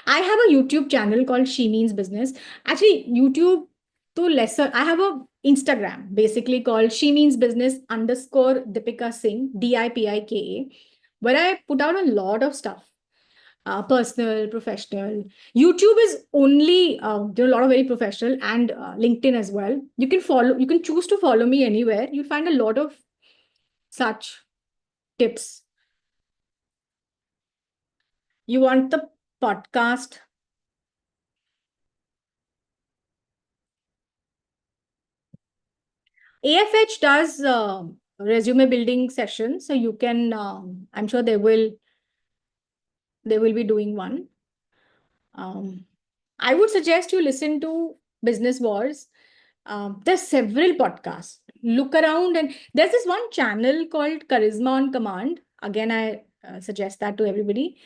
I have a YouTube channel called She Means Business. Actually, YouTube to lesser. I have a Instagram basically called She Means Business underscore Dipika Singh, Dipika, where I put out a lot of stuff. Personal, professional. YouTube is only there are a lot of very professional, and LinkedIn as well. You can follow. You can choose to follow me anywhere. You'll find a lot of such tips. You want the podcast? AFH does resume building sessions, so you can. I'm sure they will be doing one. I would suggest you listen to Business Wars. There's several podcasts. Look around, and there's this one channel called Charisma on Command. Again, I suggest that to everybody.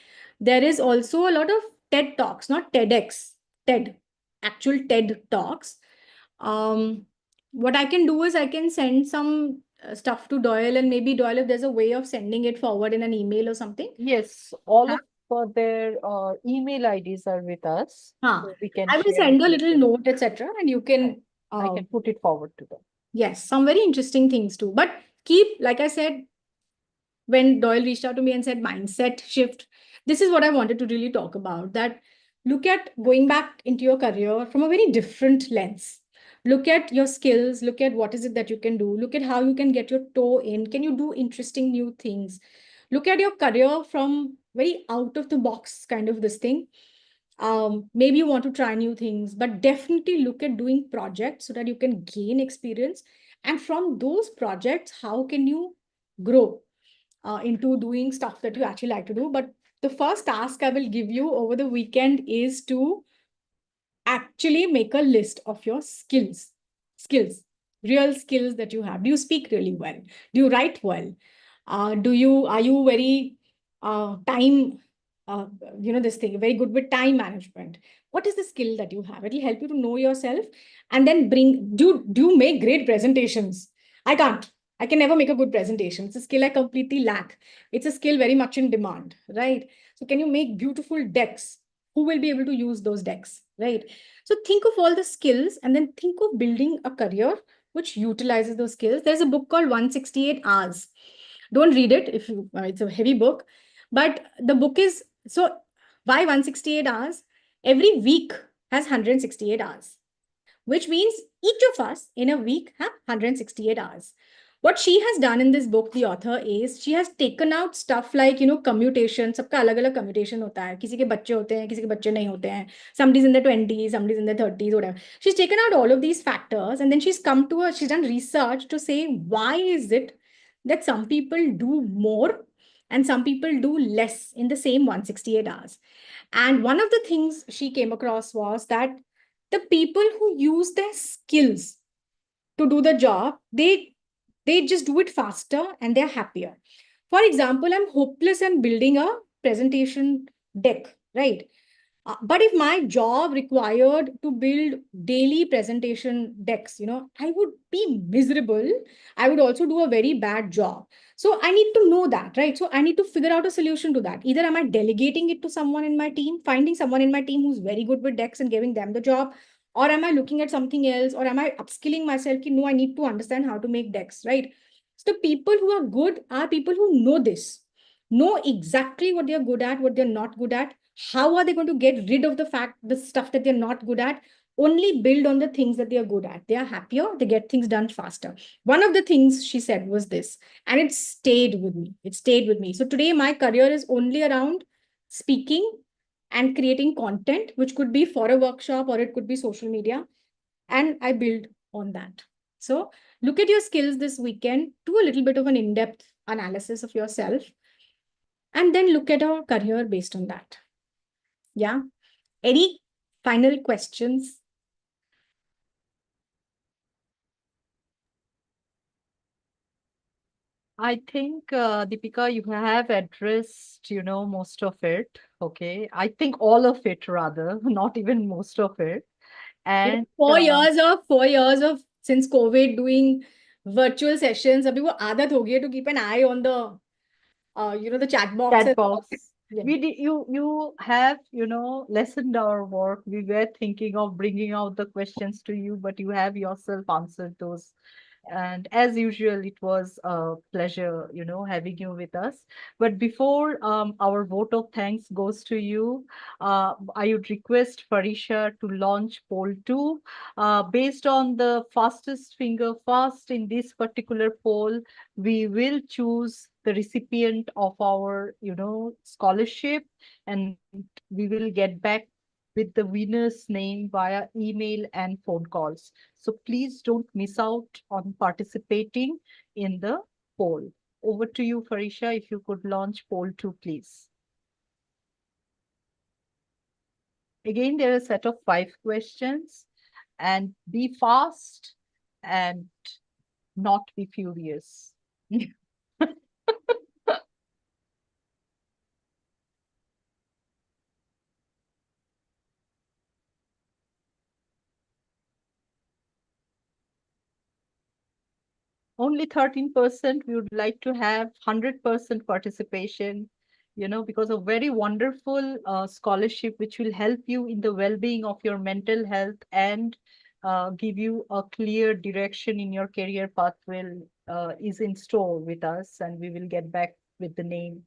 There is also a lot of TED Talks, not TEDx, TED, actual TED Talks. What I can do is I can send some stuff to Doyle, and maybe Doyle, if there's a way of sending it forward in an email or something. Yes, all Huh? of their email IDs are with us, Huh. so we can I will share it send a with little them. note, etc., and you can I can put it forward to them. yes, some very interesting things too. But like I said, when Doyle reached out to me and said mindset shift, this is what I wanted to really talk about. That look at going back into your career from a very different lens. Look at your skills, look at what is it that you can do, look at how you can get your toe in. Can you do interesting new things? Look at your career from very out of the box kind of this thing. Maybe you want to try new things, but definitely look at doing projects so that you can gain experience. And from those projects, how can you grow into doing stuff that you actually like to do? But the first task I will give you over the weekend is to actually make a list of your skills, real skills that you have. Do you speak really well? Do you write well? Are you very time, uh, this thing, very good with time management? What is the skill that you have? It will help you to know yourself, and then do you make great presentations? I can't. I can never make a good presentation. It's a skill I completely lack. It's a skill very much in demand, right? So can you make beautiful decks? Who will be able to use those decks, right? So think of all the skills and then think of building a career which utilizes those skills. There's a book called 168 Hours. Don't read it if you, it's a heavy book, but the book is so why 168 hours? Every week has 168 hours, which means each of us in a week have 168 hours. What she has done in this book, the author, is she has taken out stuff like, commutation. सबका अलग अलग commutation होता है. किसी के बच्चे होते हैं, किसी के बच्चे नहीं होते हैं. Somebody's in their 20s, somebody's in their 30s, whatever. She's taken out all of these factors and then she's done research to say why is it that some people do more and some people do less in the same 168 hours. And one of the things she came across was that the people who use their skills to do the job, they just do it faster and they're happier. For example, I'm hopeless in building a presentation deck, right? But if my job required to build daily presentation decks, I would be miserable. I would also do a very bad job. So I need to know that, right? So I need to figure out a solution to that. Either am I delegating it to someone in my team, finding someone in my team who's very good with decks and giving them the job, or am I looking at something else, or am I upskilling myself? No, I need to understand how to make decks, right? So the people who are good are people who know this, know exactly what they're good at, what they're not good at. How are they going to get rid of the stuff that they're not good at? Only build on the things that they are good at. They are happier, they get things done faster. One of the things she said was this, and it stayed with me. It stayed with me. So today, my career is only around speaking and creating content, which could be for a workshop or it could be social media. And I build on that. So look at your skills this weekend, do a little bit of an in depth analysis of yourself, and then look at a career based on that. Yeah. Any final questions? I think, Deepika, you have addressed, most of it. Okay. I think all of it, rather, not even most of it. And 4 years of since COVID doing virtual sessions. अभी वो आदत हो गई है to keep an eye on the chat box chat as well. box. Yeah. You have, lessened our work. We were thinking of bringing out the questions to you, but you have yourself answered those. And as usual, it was a pleasure, having you with us. But before our vote of thanks goes to you, I would request Farisha to launch poll two. Based on the fastest finger fast in this particular poll, we will choose the recipient of our, scholarship, and we will get back with the winner's name via email and phone calls. So please don't miss out on participating in the poll. Over to you, Farisha, if you could launch poll two, please. Again, there are a set of 5 questions, and be fast and not be furious. Only 13%. We would like to have 100% participation, because of very wonderful scholarship which will help you in the well-being of your mental health and give you a clear direction in your career path will is in store with us, and we will get back with the name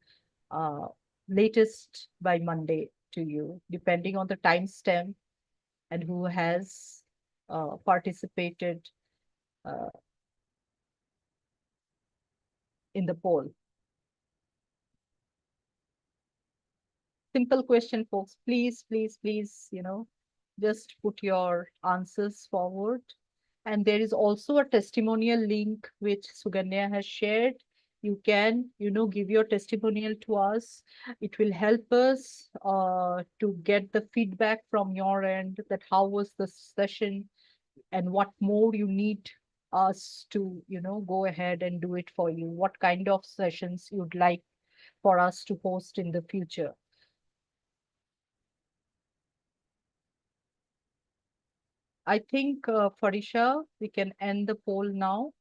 uh, latest by Monday to you, depending on the timestamp and who has participated uh, in the poll. Simple question, folks. Please, please, please, just put your answers forward. And there is also a testimonial link which Suganya has shared. You can, give your testimonial to us. It will help us to get the feedback from your end that how was the session and what more you need us to, go ahead and do it for you. What kind of sessions you'd like for us to host in the future. I think, Farisha, we can end the poll now.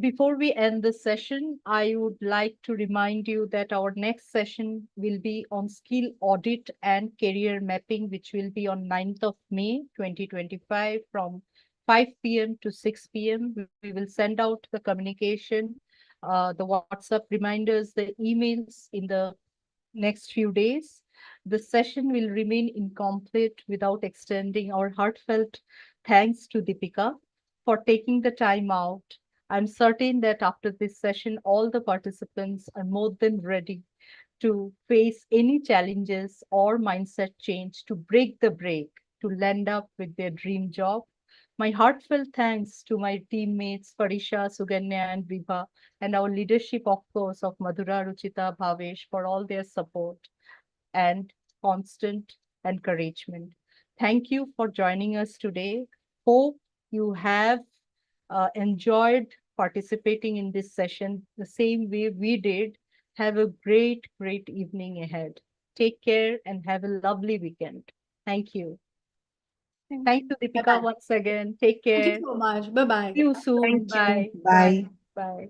Before we end this session, I would like to remind you that our next session will be on skill audit and career mapping, which will be on 9th of May 2025 from 5 p.m. to 6 p.m. We will send out the communication, the WhatsApp reminders, the emails in the next few days. The session will remain incomplete without extending our heartfelt thanks to Dipika for taking the time out. I'm certain that after this session, all the participants are more than ready to face any challenges or mindset change to break the break, to land up with their dream job. My heartfelt thanks to my teammates Parisha, Suganya, and Vibha, and our leadership, of course, of Madhura, Ruchita, Bhavesh for all their support and constant encouragement. Thank you for joining us today. Hope you have enjoyed participating in this session the same way we did. Have a great, great evening ahead. Take care and have a lovely weekend. Thank you. Thank Thank you. you, Deepika, Bye-bye. once again. Take Thank you care. so much. Bye-bye. See you soon. Thank you. Bye. Bye. Bye. Bye.